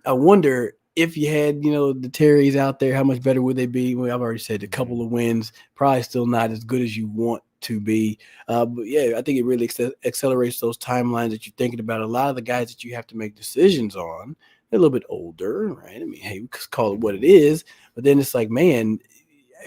I wonder if you had, the Terrys out there, how much better would they be? Well, I've already said a couple of wins, probably still not as good as you want to be. But yeah, I think it really accelerates those timelines that you're thinking about. A lot of the guys that you have to make decisions on, they're a little bit older, right? Hey, we could call it what it is. But then it's like, man,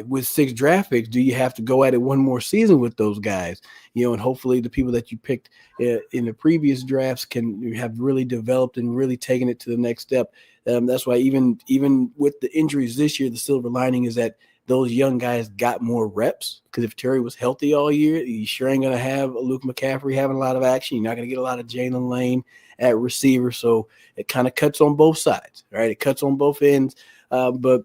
with 6 draft picks, do you have to go at it one more season with those guys? And hopefully the people that you picked in the previous drafts can have really developed and really taken it to the next step. That's why even with the injuries this year, the silver lining is that those young guys got more reps, because if Terry was healthy all year, you sure ain't going to have Luke McCaffrey having a lot of action. You're not going to get a lot of Jalen Lane at receiver. So it kind of cuts on both sides, right? It cuts on both ends. But,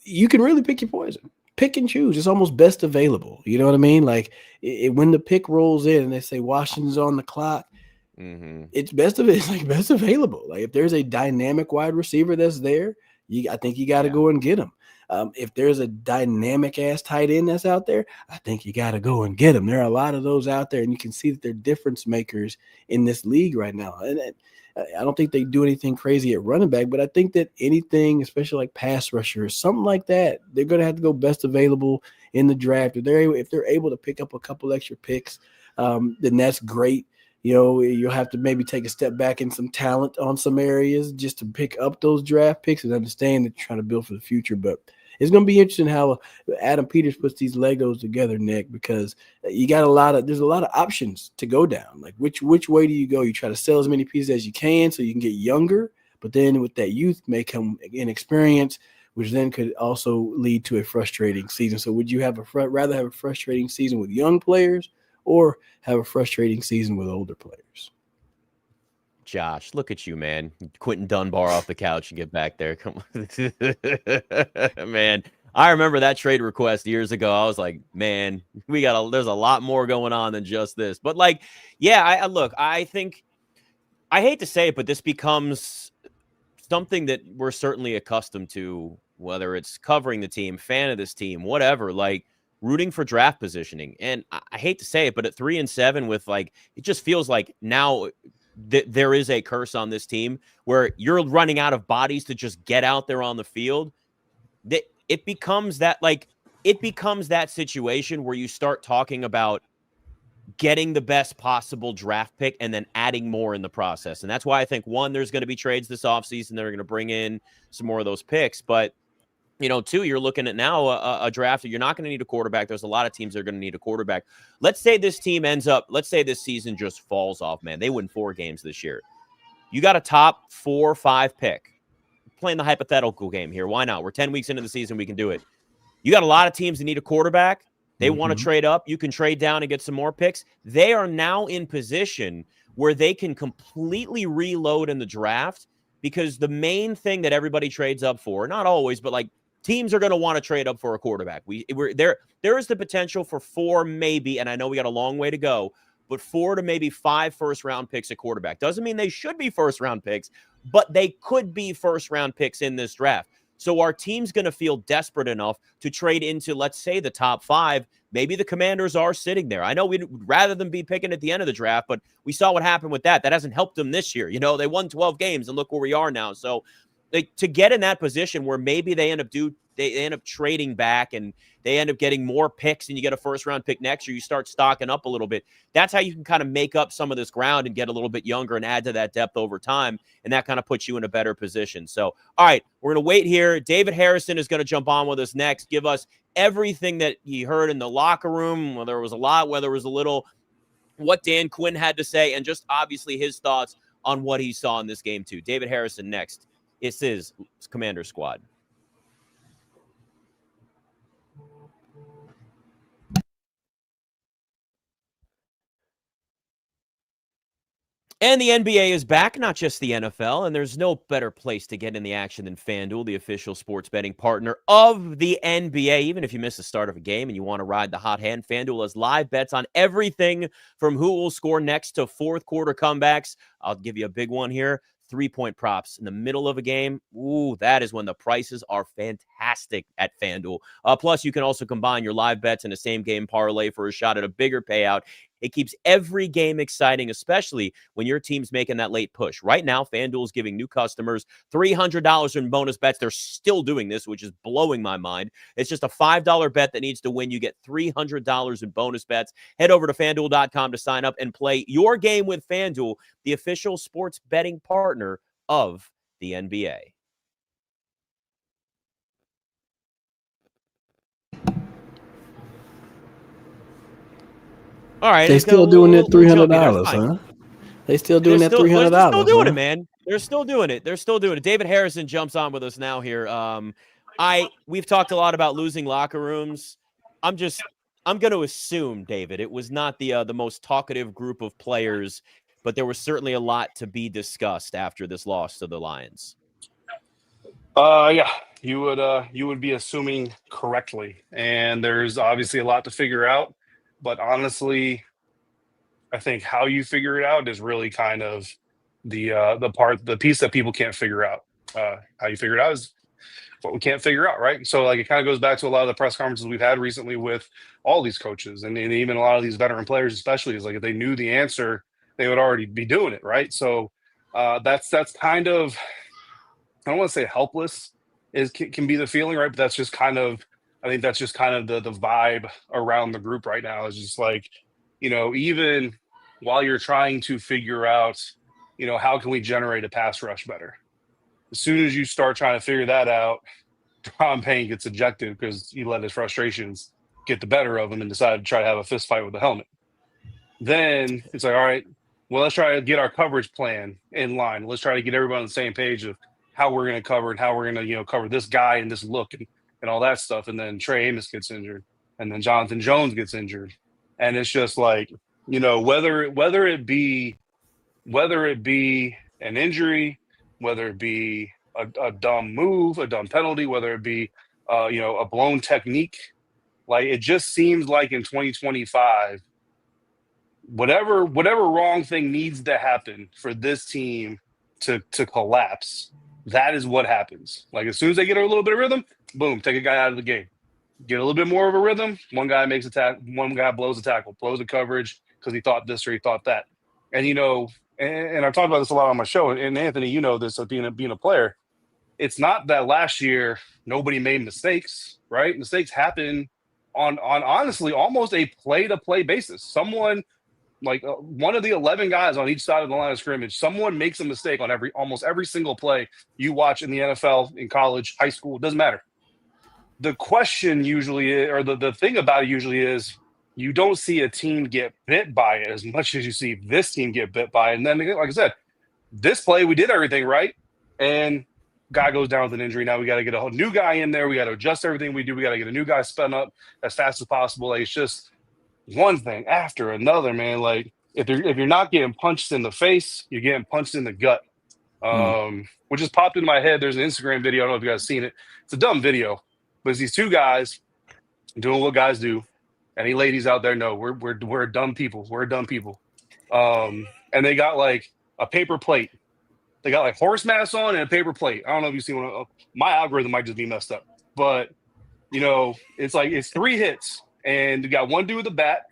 you can really pick your poison. Pick and choose. It's almost best available. You know what I mean? Like, when the pick rolls in and they say Washington's on the clock, it's best available. Like, if there's a dynamic wide receiver that's there, I think you got to go and get him. If there's a dynamic ass tight end that's out there, I think you got to go and get them. There are a lot of those out there, and you can see that they're difference makers in this league right now. And I don't think they do anything crazy at running back, but I think that anything, especially like pass rushers, something like that, they're going to have to go best available in the draft. If they're able to pick up a couple extra picks, then that's great. You'll have to maybe take a step back in some talent on some areas just to pick up those draft picks and understand that you're trying to build for the future. But it's going to be interesting how Adam Peters puts these Legos together, Nick, because there's a lot of options to go down. Like which way do you go? You try to sell as many pieces as you can so you can get younger, but then with that youth may come inexperience, which then could also lead to a frustrating season. So would you rather have a frustrating season with young players or have a frustrating season with older players? Josh, look at you, man. Quentin Dunbar off the couch and get back there. Come on. Man, I remember that trade request years ago. I was like, man, there's a lot more going on than just this. But I think, I hate to say it, but this becomes something that we're certainly accustomed to, whether it's covering the team, fan of this team, whatever, like rooting for draft positioning. And I hate to say it, but at 3-7 with it just feels like now there is a curse on this team where you're running out of bodies to just get out there on the field. It becomes that situation where you start talking about getting the best possible draft pick and then adding more in the process. And that's why I think, one, there's going to be trades this offseason. They're going to bring in some more of those picks. But, two, you're looking at now a draft that you're not going to need a quarterback. There's a lot of teams that are going to need a quarterback. Let's say this season just falls off, man. They win 4 games this year. You got a top 4 or 5 pick. Playing the hypothetical game here. Why not? We're 10 weeks into the season. We can do it. You got a lot of teams that need a quarterback. They want to trade up. You can trade down and get some more picks. They are now in position where they can completely reload in the draft, because the main thing that everybody trades up for, not always, but teams are going to want to trade up for a quarterback. There is the potential for 4 maybe, and I know we got a long way to go, but 4 to maybe 5 first-round picks at quarterback. Doesn't mean they should be first-round picks, but they could be first-round picks in this draft. So our team's going to feel desperate enough to trade into, let's say, the top 5. Maybe the Commanders are sitting there. I know we'd rather than be picking at the end of the draft, but we saw what happened with that. That hasn't helped them this year. They won 12 games, and look where we are now. So to get in that position where maybe they end up trading back and they end up getting more picks and you get a first-round pick next year, you start stocking up a little bit. That's how you can kind of make up some of this ground and get a little bit younger and add to that depth over time, and that kind of puts you in a better position. So, all right, we're going to wait here. David Harrison is going to jump on with us next, give us everything that he heard in the locker room, whether it was a lot, whether it was a little, what Dan Quinn had to say, and just obviously his thoughts on what he saw in this game too. David Harrison next. This is Commander Squad. And the NBA is back, not just the NFL, and there's no better place to get in the action than FanDuel, the official sports betting partner of the NBA. Even if you miss the start of a game and you want to ride the hot hand, FanDuel has live bets on everything from who will score next to fourth quarter comebacks. I'll give you a big one here. 3-point props in the middle of a game. Ooh, that is when the prices are fantastic at FanDuel. Plus, you can also combine your live bets in a same-game parlay for a shot at a bigger payout. It keeps every game exciting, especially when your team's making that late push. Right now, FanDuel is giving new customers $300 in bonus bets. They're still doing this, which is blowing my mind. It's just a $5 bet that needs to win. You get $300 in bonus bets. Head over to FanDuel.com to sign up and play your game with FanDuel, the official sports betting partner of the NBA. All right, they still doing that $300, huh? They still doing that $300. They're still doing it, man. They're still doing it. They're still doing it. David Harrison jumps on with us now here. We've talked a lot about losing locker rooms. I'm going to assume, David, it was not the most talkative group of players, but there was certainly a lot to be discussed after this loss to the Lions. Yeah, you would be assuming correctly, and there's obviously a lot to figure out. But honestly, I think how you figure it out is really kind of the piece that people can't figure out. How you figure it out is what we can't figure out, right? So like it kind of goes back to a lot of the press conferences we've had recently with all these coaches and even a lot of these veteran players, especially, is like if they knew the answer, they would already be doing it, right? So that's kind of, I don't want to say helpless can be the feeling, right? But that's just kind of, I think that's just kind of the vibe around the group right now, is just like, even while you're trying to figure out, how can we generate a pass rush better? As soon as you start trying to figure that out, Tom Payne gets ejected because he let his frustrations get the better of him and decided to try to have a fist fight with the helmet. Then it's like, all right, well, let's try to get our coverage plan in line. Let's try to get everybody on the same page of how we're going to cover and how we're going to, cover this guy and this look and all that stuff. And then Trey Amos gets injured, and then Jonathan Jones gets injured. And it's just like, whether it be an injury, whether it be a dumb move, a dumb penalty, whether it be a blown technique, like it just seems like in 2025, whatever wrong thing needs to happen for this team to collapse, that is what happens. Like as soon as they get a little bit of rhythm, boom, take a guy out of the game. Get a little bit more of a rhythm, one guy makes a tackle, one guy blows a tackle, blows a coverage because he thought this or he thought that. And and I've talked about this a lot on my show, and Anthony, this of being a player. It's not that last year nobody made mistakes, right? Mistakes happen on honestly almost a play-to-play basis. Someone, like one of the 11 guys on each side of the line of scrimmage, someone makes a mistake on almost every single play you watch in the NFL, in college, high school, it doesn't matter. The question usually is, or the thing about it usually is, you don't see a team get bit by it as much as you see this team get bit by it. And then, like I said, this play, we did everything right, and guy goes down with an injury. Now we got to get a whole new guy in there. We got to adjust everything we do. We got to get a new guy spun up as fast as possible. Like, it's just one thing after another, man. Like if you're not getting punched in the face, you're getting punched in the gut. Which just popped into my head. There's an Instagram video. I don't know if you guys seen it. It's a dumb video, but it's these two guys doing what guys do. Any ladies out there know we're dumb people. We're dumb people. And they got like a paper plate. They got like horse masks on and a paper plate. I don't know if you see one. My algorithm might just be messed up, but it's like it's 3 hits, and you got one dude with a bat,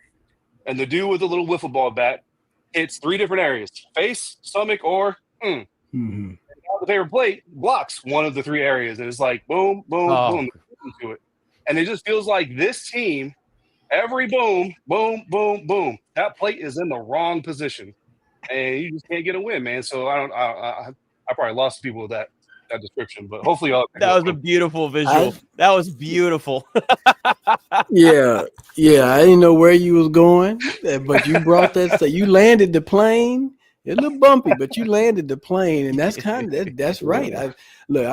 and the dude with a little wiffle ball bat hits 3 different areas: face, stomach, or. And the paper plate blocks one of the 3 areas, and it's like boom, boom, boom to it, and it just feels like this team. Every boom, boom, boom, boom. That plate is in the wrong position, and you just can't get a win, man. So I probably lost people with that description, but hopefully y'all. That was a beautiful visual. That was beautiful. Yeah. I didn't know where you was going, but you brought that. So you landed the plane. It's a little bumpy, but you landed the plane, and that's kind of that's right. I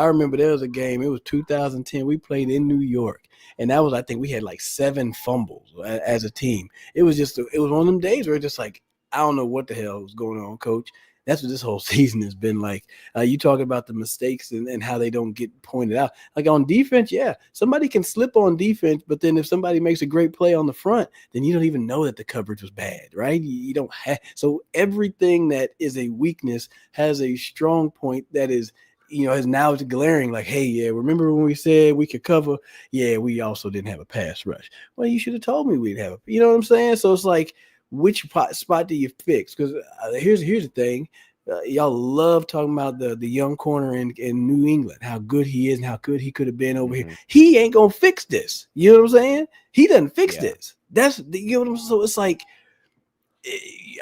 remember there was a game. It was 2010. We played in New York. And that was, I think we had like 7 fumbles as a team. It was one of them days where it's just like, I don't know what the hell was going on, coach. That's what this whole season has been like. You talking about the mistakes and how they don't get pointed out. Like on defense, yeah, somebody can slip on defense, but then if somebody makes a great play on the front, then you don't even know that the coverage was bad, right? You don't have. So everything that is a weakness has a strong point that is – now it's glaring like, hey, yeah, remember when we said we could cover? Yeah, we also didn't have a pass rush. Well, you should have told me we'd have a, you know what I'm saying? So it's like, which spot do you fix? Because here's the thing. Y'all love talking about the young corner in New England, how good he is and how good he could have been over here. He ain't going to fix this. You know what I'm saying? He doesn't fix this. That's, you know what I'm saying? So it's like,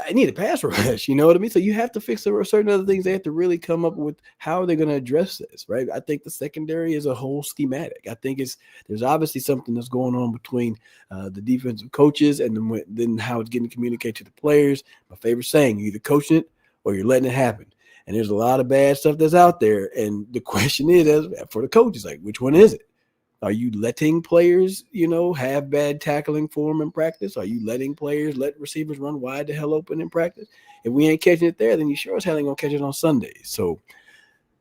I need a pass rush, you know what I mean? So you have to fix certain other things. They have to really come up with how are they going to address this, right? I think the secondary is a whole schematic. I think there's obviously something that's going on between the defensive coaches and then how it's getting communicated to the players. My favorite saying, you're either coaching it or you're letting it happen. And there's a lot of bad stuff that's out there. And the question is, for the coaches, like, which one is it? Are you letting players, have bad tackling form in practice? Are you letting players let receivers run wide the hell open in practice? If we ain't catching it there, then you sure as hell ain't going to catch it on Sundays. So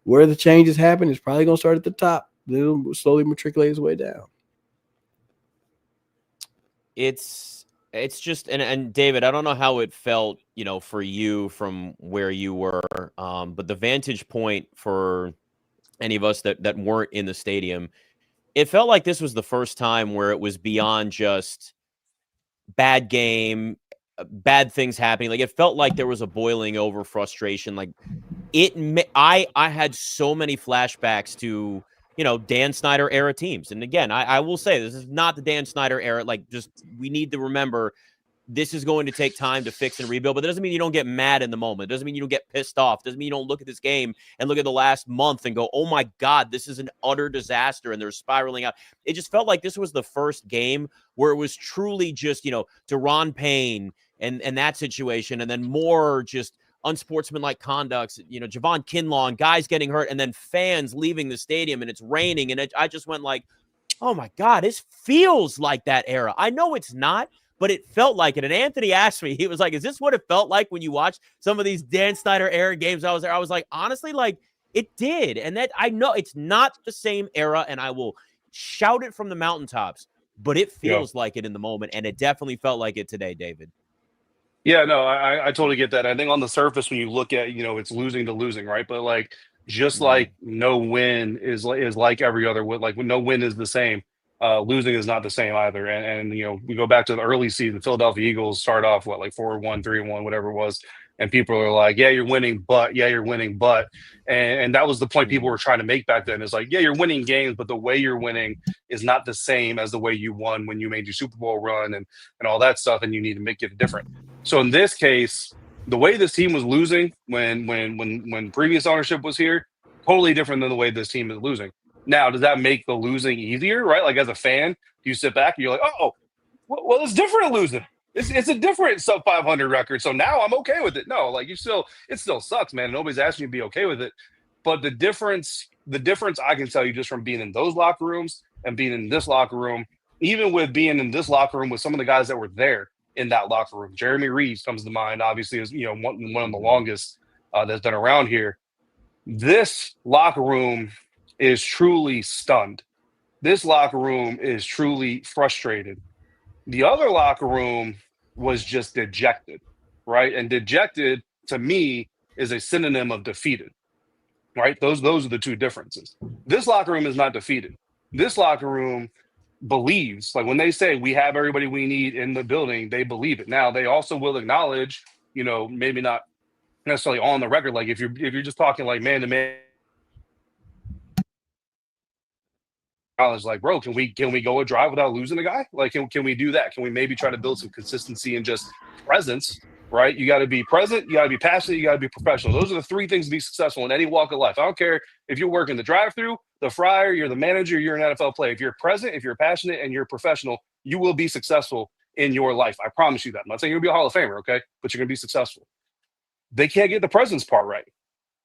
where the changes happen is probably going to start at the top. Then it'll slowly matriculate its way down. It's just, and David, I don't know how it felt, for you from where you were, but the vantage point for any of us that weren't in the stadium, it felt like this was the first time where it was beyond just bad game, bad things happening. Like, it felt like there was a boiling over frustration. Like, I had so many flashbacks to, Dan Snyder era teams. And again, I will say this is not the Dan Snyder era. Like, just, we need to remember this is going to take time to fix and rebuild, but that doesn't mean you don't get mad in the moment. It doesn't mean you don't get pissed off. It doesn't mean you don't look at this game and look at the last month and go, oh my God, this is an utter disaster, and they're spiraling out. It just felt like this was the first game where it was truly just, Deron Payne and that situation, and then more just unsportsmanlike conducts, Javon Kinlaw and guys getting hurt, and then fans leaving the stadium and it's raining. And I just went like, oh my God, this feels like that era. I know it's not, but it felt like it. And Anthony asked me, he was like, is this what it felt like when you watched some of these Dan Snyder era games? I was there. I was like, honestly, like, it did. And that, I know it's not the same era, and I will shout it from the mountaintops, but it feels like it in the moment. And it definitely felt like it today, David. Yeah, no, I totally get that. I think on the surface, when you look at, it's losing to losing, right? But like, just like no win is like every other win, like no win is the same. Losing is not the same either. And we go back to the early season, Philadelphia Eagles start off, like 4-1, 3-1, whatever it was. And people are like, yeah, you're winning, but and that was the point people were trying to make back then. It's like, yeah, you're winning games, but the way you're winning is not the same as the way you won when you made your Super Bowl run and all that stuff. And you need to make it different. So in this case, the way this team was losing when previous ownership was here, totally different than the way this team is losing. Now, does that make the losing easier, right? Like, as a fan, you sit back and you're like, oh, well, it's different losing. It's a different sub 500 record. So now I'm okay with it. No, like, it still sucks, man. Nobody's asking you to be okay with it. But the difference I can tell you just from being in those locker rooms and being in this locker room, even with being in this locker room with some of the guys that were there in that locker room. Jeremy Reeves comes to mind, obviously, as one of the longest that's been around here. This locker room is truly stunned. This locker room is truly frustrated. The other locker room was just dejected, right? And dejected, to me, is a synonym of defeated, right? Those are the two differences. This locker room is not defeated. This locker room believes, like, when they say we have everybody we need in the building, they believe it. Now, they also will acknowledge, maybe not necessarily on the record, like if you're just talking like man to man, like, bro, can we go a drive without losing a guy? Like, can we do that? Can we maybe try to build some consistency and just presence, right? You got to be present, you got to be passionate, you got to be professional. Those are the three things to be successful in any walk of life. I don't care if you're working the drive-through, the fryer, you're the manager, you're an NFL player. If you're present, if you're passionate, and you're professional, you will be successful in your life. I promise you that. I'm not saying you're going to be a Hall of Famer, okay? But you're going to be successful. They can't get the presence part right.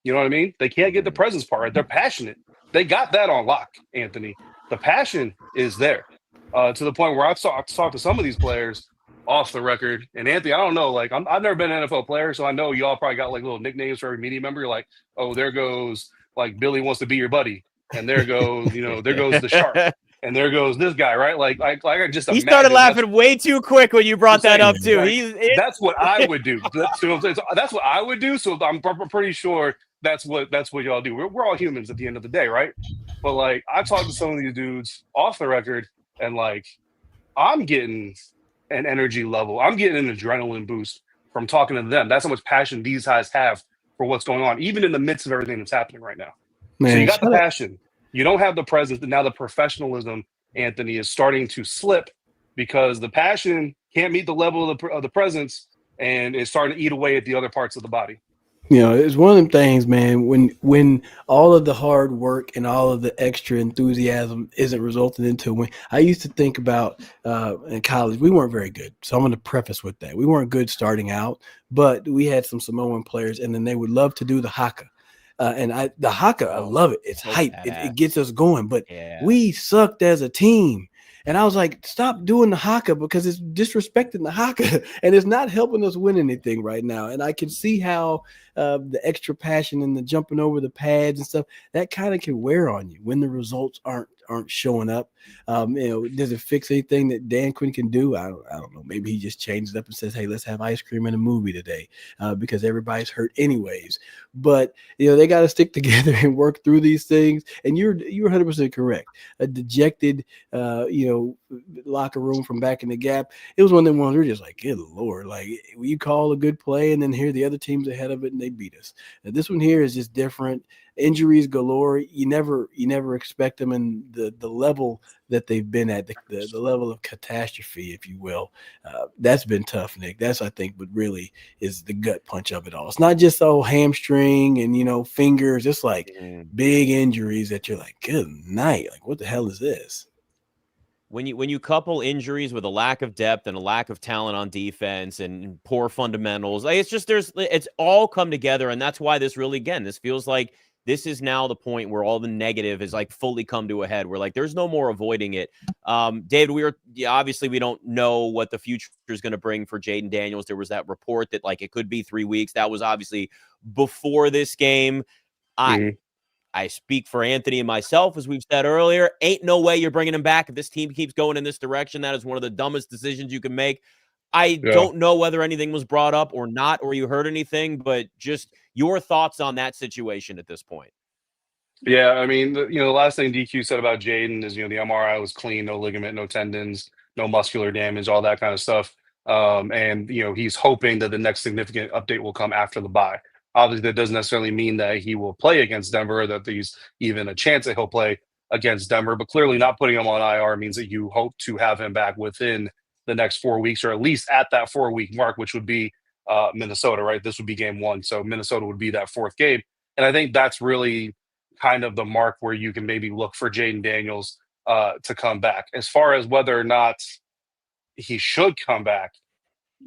You know what I mean? They can't get the presence part right. They're passionate. They got that on lock, Anthony. The passion is there to the point where I've talked to some of these players off the record. And Anthony, I don't know, like, I've never been an NFL player, so I know y'all probably got like little nicknames for every media member. You're like, oh, there goes like Billy wants to be your buddy, and there goes there goes the shark, and there goes this guy, right? Like I just he started laughing way too quick when you brought that up too. Like, that's what I would do. That's what I would do. So I'm pretty sure that's what y'all do. We're all humans at the end of the day, right? But like, I talked to some of these dudes off the record, and like, I'm getting an energy level. I'm getting an adrenaline boost from talking to them. That's how much passion these guys have for what's going on, even in the midst of everything that's happening right now. Man, so you got the passion. You don't have the presence, and now the professionalism, Anthony, is starting to slip because the passion can't meet the level of the presence, and it's starting to eat away at the other parts of the body. It's one of them things, man, when all of the hard work and all of the extra enthusiasm isn't resulting into a win. I used to think about in college, we weren't very good. So I'm going to preface with that. We weren't good starting out, but we had some Samoan players, and then they would love to do the haka. The haka, I love it. It's hype. It gets us going, but we sucked as a team. And I was like, stop doing the haka because it's disrespecting the haka and it's not helping us win anything right now. And I can see how the extra passion and the jumping over the pads and stuff, that kind of can wear on you when the results aren't aren't showing up. Does it fix anything that Dan Quinn can do? I don't know. Maybe he just changes it up and says, hey, let's have ice cream and a movie today because everybody's hurt anyways. But, they got to stick together and work through these things. And you're 100% correct. A dejected, locker room from back in the gap. It was one of them ones we're just like, good Lord, like you call a good play and then here the other team's ahead of it and they beat us. Now, this one here is just different. Injuries galore. You never expect them in the level that they've been at, the level of catastrophe, if you will. That's been tough, Nick. That's, I think, what really is the gut punch of it all. It's not just hamstring and, fingers. It's like big injuries that you're like, good night. Like, what the hell is this? When you couple injuries with a lack of depth and a lack of talent on defense and poor fundamentals, it's all come together. And that's why this feels like this is now the point where all the negative is like fully come to a head. We're like, there's no more avoiding it. David, obviously we don't know what the future is going to bring for Jayden Daniels. There was that report that like it could be 3 weeks. That was obviously before this game. I speak for Anthony and myself, as we've said earlier. Ain't no way you're bringing him back if this team keeps going in this direction. That is one of the dumbest decisions you can make. I don't know whether anything was brought up or not, or you heard anything, but just your thoughts on that situation at this point. Yeah, I mean, the last thing DQ said about Jayden is, the MRI was clean, no ligament, no tendons, no muscular damage, all that kind of stuff. And he's hoping that the next significant update will come after the bye. Obviously, that doesn't necessarily mean that he will play against Denver, or that there's even a chance that he'll play against Denver. But clearly, not putting him on IR means that you hope to have him back within the next 4 weeks, or at least at that 4-week mark, which would be Minnesota, right? This would be game 1. So Minnesota would be that 4th game. And I think that's really kind of the mark where you can maybe look for Jayden Daniels to come back. As far as whether or not he should come back,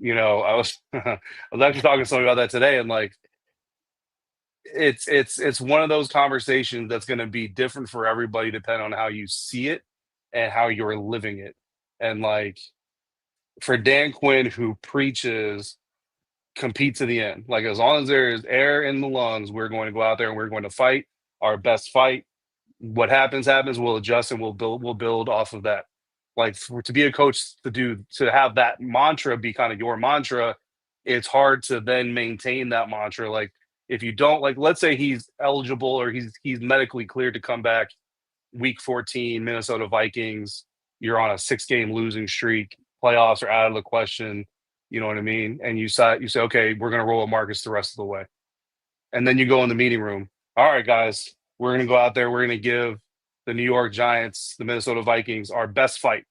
I was actually talking to somebody about that today, and like, it's one of those conversations that's going to be different for everybody depending on how you see it and how you're living it. And like, for Dan Quinn, who preaches compete to the end, like as long as there is air in the lungs, we're going to go out there and we're going to fight our best fight. What happens, we'll adjust and we'll build off of that. Like, to be a coach, to have that mantra be kind of your mantra, it's hard to then maintain that mantra. Like, if you don't, like, let's say he's eligible or he's medically cleared to come back week 14, Minnesota Vikings, you're on a 6-game losing streak, playoffs are out of the question, you know what I mean? And you say, okay, we're going to roll with Marcus the rest of the way. And then you go in the meeting room. All right, guys, we're going to go out there. We're going to give the New York Giants, the Minnesota Vikings, our best fight.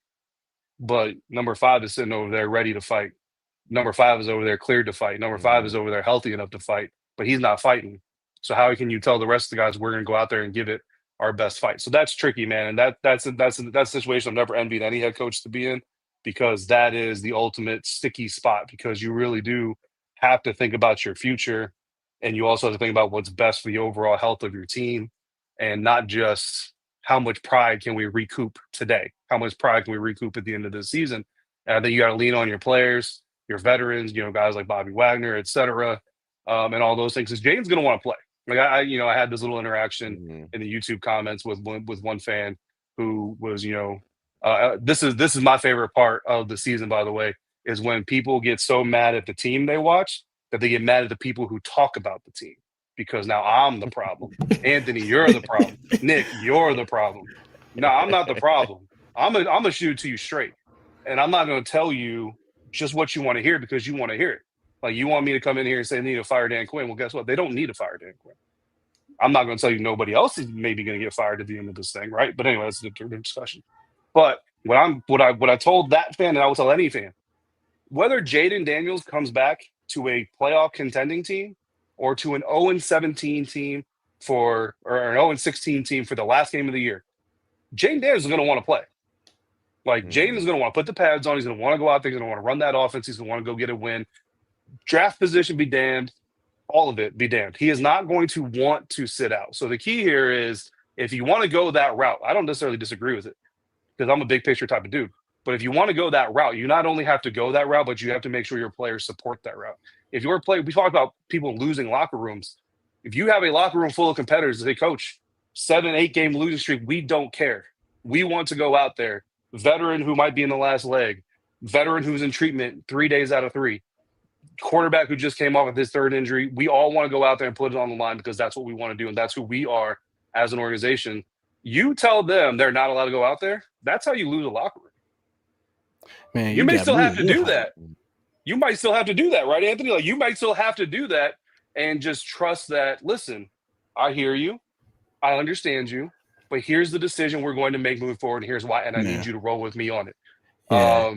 But number 5 is sitting over there ready to fight. Number 5 is over there cleared to fight. Number 5 is over there healthy enough to fight, but he's not fighting. So how can you tell the rest of the guys we're going to go out there and give it our best fight? So that's tricky, man. And that's a situation I've never envied any head coach to be in, because that is the ultimate sticky spot, because you really do have to think about your future, and you also have to think about what's best for the overall health of your team, and not just how much pride can we recoup today? How much pride can we recoup at the end of the season? And I think you got to lean on your players, your veterans, guys like Bobby Wagner, et cetera, and all those things. Because Jayden's going to want to play. Like I had this little interaction in the YouTube comments with one fan who was, this is my favorite part of the season, by the way, is when people get so mad at the team they watch that they get mad at the people who talk about the team. Because now I'm the problem. Anthony, you're the problem. Nick, you're the problem. No, I'm not the problem. I'm gonna shoot it to you straight. And I'm not going to tell you just what you want to hear because you want to hear it. Like, you want me to come in here and say they need to fire Dan Quinn. Well, guess what? They don't need to fire Dan Quinn. I'm not going to tell you nobody else is maybe going to get fired at the end of this thing, right? But anyway, that's a different discussion. But what I told that fan, and I will tell any fan, whether Jayden Daniels comes back to a playoff contending team or to an 0-17 team or an 0-16 team for the last game of the year, Jayden Daniels is going to want to play. Like, Jayden is going to want to put the pads on. He's going to want to go out there. He's going to want to run that offense. He's going to want to go get a win. Draft position be damned. All of it be damned. He is not going to want to sit out. So the key here is, if you want to go that route, I don't necessarily disagree with it because I'm a big picture type of dude. But if you want to go that route, you not only have to go that route, but you have to make sure your players support that route. If your player, we talk about people losing locker rooms. If you have a locker room full of competitors, they coach 7-8 game losing streak, we don't care. we want to go out there, veteran who might be in the last leg, veteran who's in treatment 3 days out of 3, quarterback who just came off of his third injury. We all want to go out there and put it on the line because that's what we want to do, and that's who we are as an organization. You tell them they're not allowed to go out there, that's how you lose a locker room. Man, you may still have to do that. You might still have to do that, right, Anthony? Like, you might still have to do that and just trust that, listen, I hear you. I understand you. But here's the decision we're going to make moving forward, and here's why, and I need you to roll with me on it. Yeah.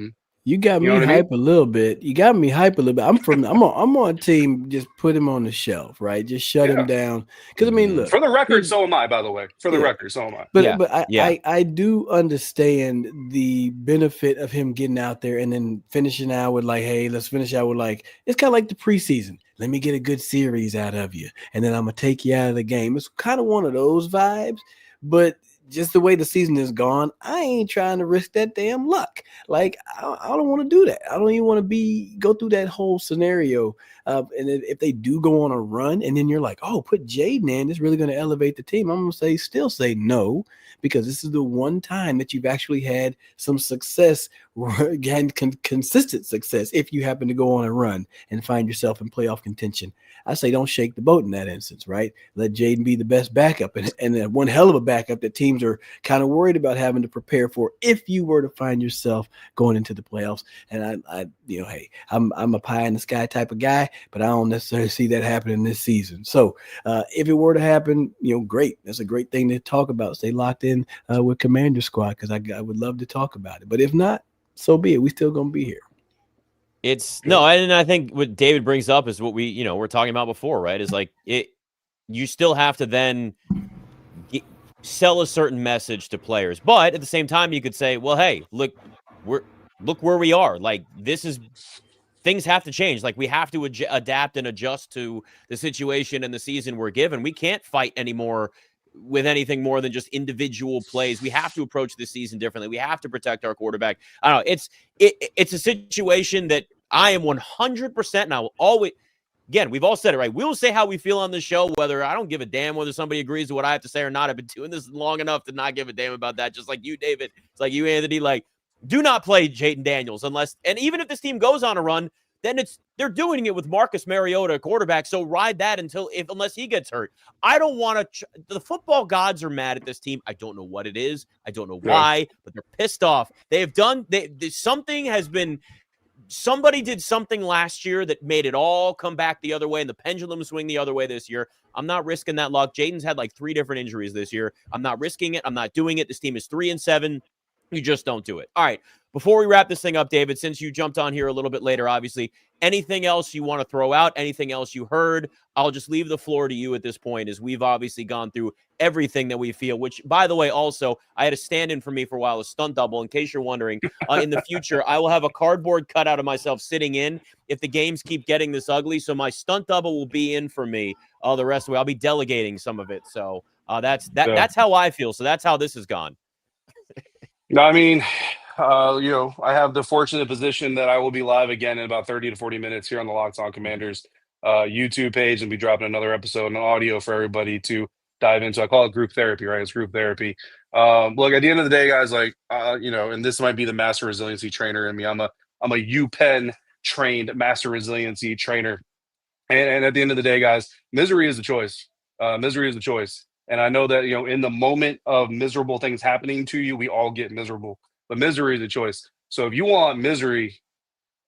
You got me hype a little bit. You got me hype a little bit. I'm on a team. Just put him on the shelf, right? Just shut him down. Because I mean, look. For the record, so am I. By the way, for the record, so am I. But I do understand the benefit of him getting out there and then finishing out with like, hey, let's finish out with like, it's kind of like the preseason. Let me get a good series out of you, and then I'm gonna take you out of the game. It's kind of one of those vibes, but. Just the way the season is gone, I ain't trying to risk that damn luck. Like, I don't want to do that. I don't even want to go through that whole scenario. And if they do go on a run and then you're like, oh, put Jayden in, it's really going to elevate the team. I'm going to still say no, because this is the one time that you've actually had some success, again, consistent success if you happen to go on a run and find yourself in playoff contention. I say don't shake the boat in that instance, right? Let Jayden be the best backup and one hell of a backup that teams are kind of worried about having to prepare for if you were to find yourself going into the playoffs. And I hey, I'm a pie in the sky type of guy, but I don't necessarily see that happening this season. So if it were to happen, great. That's a great thing to talk about. Stay locked in with Commander Squad, because I would love to talk about it. But if not, so be it. We still gonna be here. And I think what David brings up is what we, we're talking about before, right? Is like you still have to then sell a certain message to players, but at the same time, you could say, well, hey, look where we are. Like, things have to change. Like, we have to adapt and adjust to the situation and the season we're given. We can't fight anymore with anything more than just individual plays. We have to approach this season differently. We have to protect our quarterback. I don't know. It's a situation that I am 100%, and I will always, again, we've all said it, right? We'll say how we feel on this show, whether I don't give a damn whether somebody agrees with what I have to say or not. I've been doing this long enough to not give a damn about that. Just like you, David. It's like you, Anthony. Like, do not play Jayden Daniels and even if this team goes on a run, then they're doing it with Marcus Mariota, quarterback. So ride that unless he gets hurt. I don't want to. The football gods are mad at this team. I don't know what it is. I don't know why, but they're pissed off. Somebody did something last year that made it all come back the other way, and the pendulum swing the other way this year. I'm not risking that luck. Jayden's had like 3 different injuries this year. I'm not risking it. I'm not doing it. This team is 3-7. You just don't do it. All right. Before we wrap this thing up, David, since you jumped on here a little bit later, obviously, anything else you want to throw out, anything else you heard, I'll just leave the floor to you at this point, as we've obviously gone through everything that we feel, which, by the way, also, I had a stand-in for me for a while, a stunt double, in case you're wondering. In the future, I will have a cardboard cutout of myself sitting in if the games keep getting this ugly, so my stunt double will be in for me the rest of the way. I'll be delegating some of it, so that's how I feel, so that's how this has gone. No, I mean, I have the fortunate position that I will be live again in about 30 to 40 minutes here on the Locked On Commanders YouTube page, and be dropping another episode and audio for everybody to dive into. I call it group therapy, right? It's group therapy. Look, at the end of the day, guys, like, and this might be the master resiliency trainer in me. I'm a UPenn trained master resiliency trainer. And at the end of the day, guys, misery is the choice. Misery is the choice. And I know that, in the moment of miserable things happening to you, we all get miserable. But misery is a choice. So if you want misery,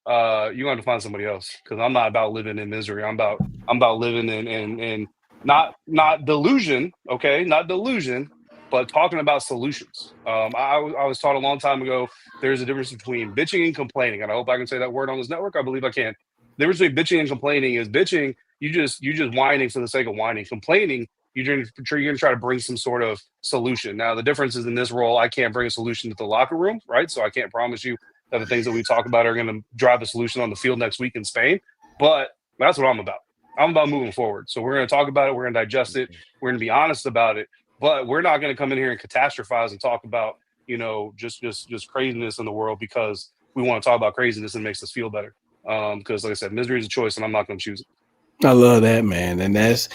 you have to find somebody else, because I'm not about living in misery. I'm about living in not delusion, okay? Not delusion, but talking about solutions. I was taught a long time ago, there's a difference between bitching and complaining. And I hope I can say that word on this network. I believe I can. The difference between bitching and complaining is bitching, you just whining for the sake of whining. Complaining, you're going to try to bring some sort of solution. Now, the difference is, in this role, I can't bring a solution to the locker room, right? So I can't promise you that the things that we talk about are going to drive a solution on the field next week in Spain. But that's what I'm about. I'm about moving forward. So we're going to talk about it. We're going to digest it. We're going to be honest about it. But we're not going to come in here and catastrophize and talk about, just craziness in the world because we want to talk about craziness and it makes us feel better. Because, like I said, misery is a choice, and I'm not going to choose it. I love that, man. And that's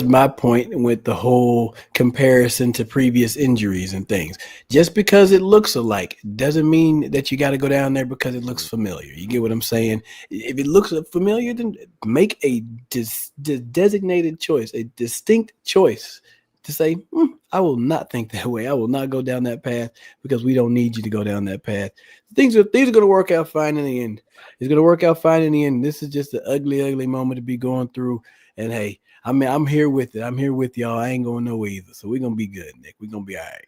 my point with the whole comparison to previous injuries and things. Just because it looks alike doesn't mean that you got to go down there because it looks familiar. You get what I'm saying? If it looks familiar, then make a designated choice, a distinct choice to say, I will not think that way. I will not go down that path because we don't need you to go down that path. Things are going to work out fine in the end. It's going to work out fine in the end. This is just an ugly, ugly moment to be going through. And hey, I'm here with it. I'm here with y'all. I ain't going nowhere either. So we're going to be good, Nick. We're going to be all right.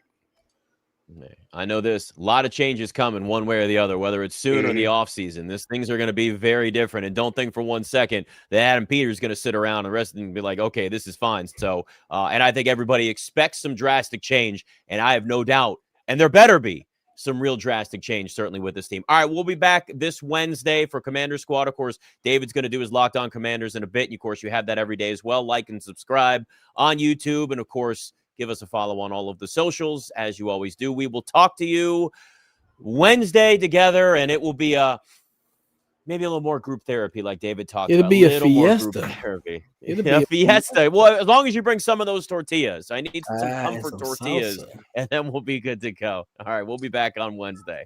I know a lot of changes coming one way or the other, whether it's soon or the offseason. Things are going to be very different. And don't think for 1 second that Adam Peters is going to sit around and the rest of them be like, okay, this is fine. So, and I think everybody expects some drastic change. And I have no doubt, and there better be some real drastic change, certainly with this team. All right, we'll be back this Wednesday for Commander Squad. Of course, David's going to do his Locked On Commanders in a bit. And of course, you have that every day as well. Like and subscribe on YouTube. And of course, give us a follow on all of the socials, as you always do. We will talk to you Wednesday together, and it will be maybe a little more group therapy, like David talked about. It'll be a little more group fiesta. therapy. It'll be a a fiesta. Well, as long as you bring some of those tortillas. I need some comfort some tortillas, salsa. and then we'll be good to go. All right, we'll be back on Wednesday.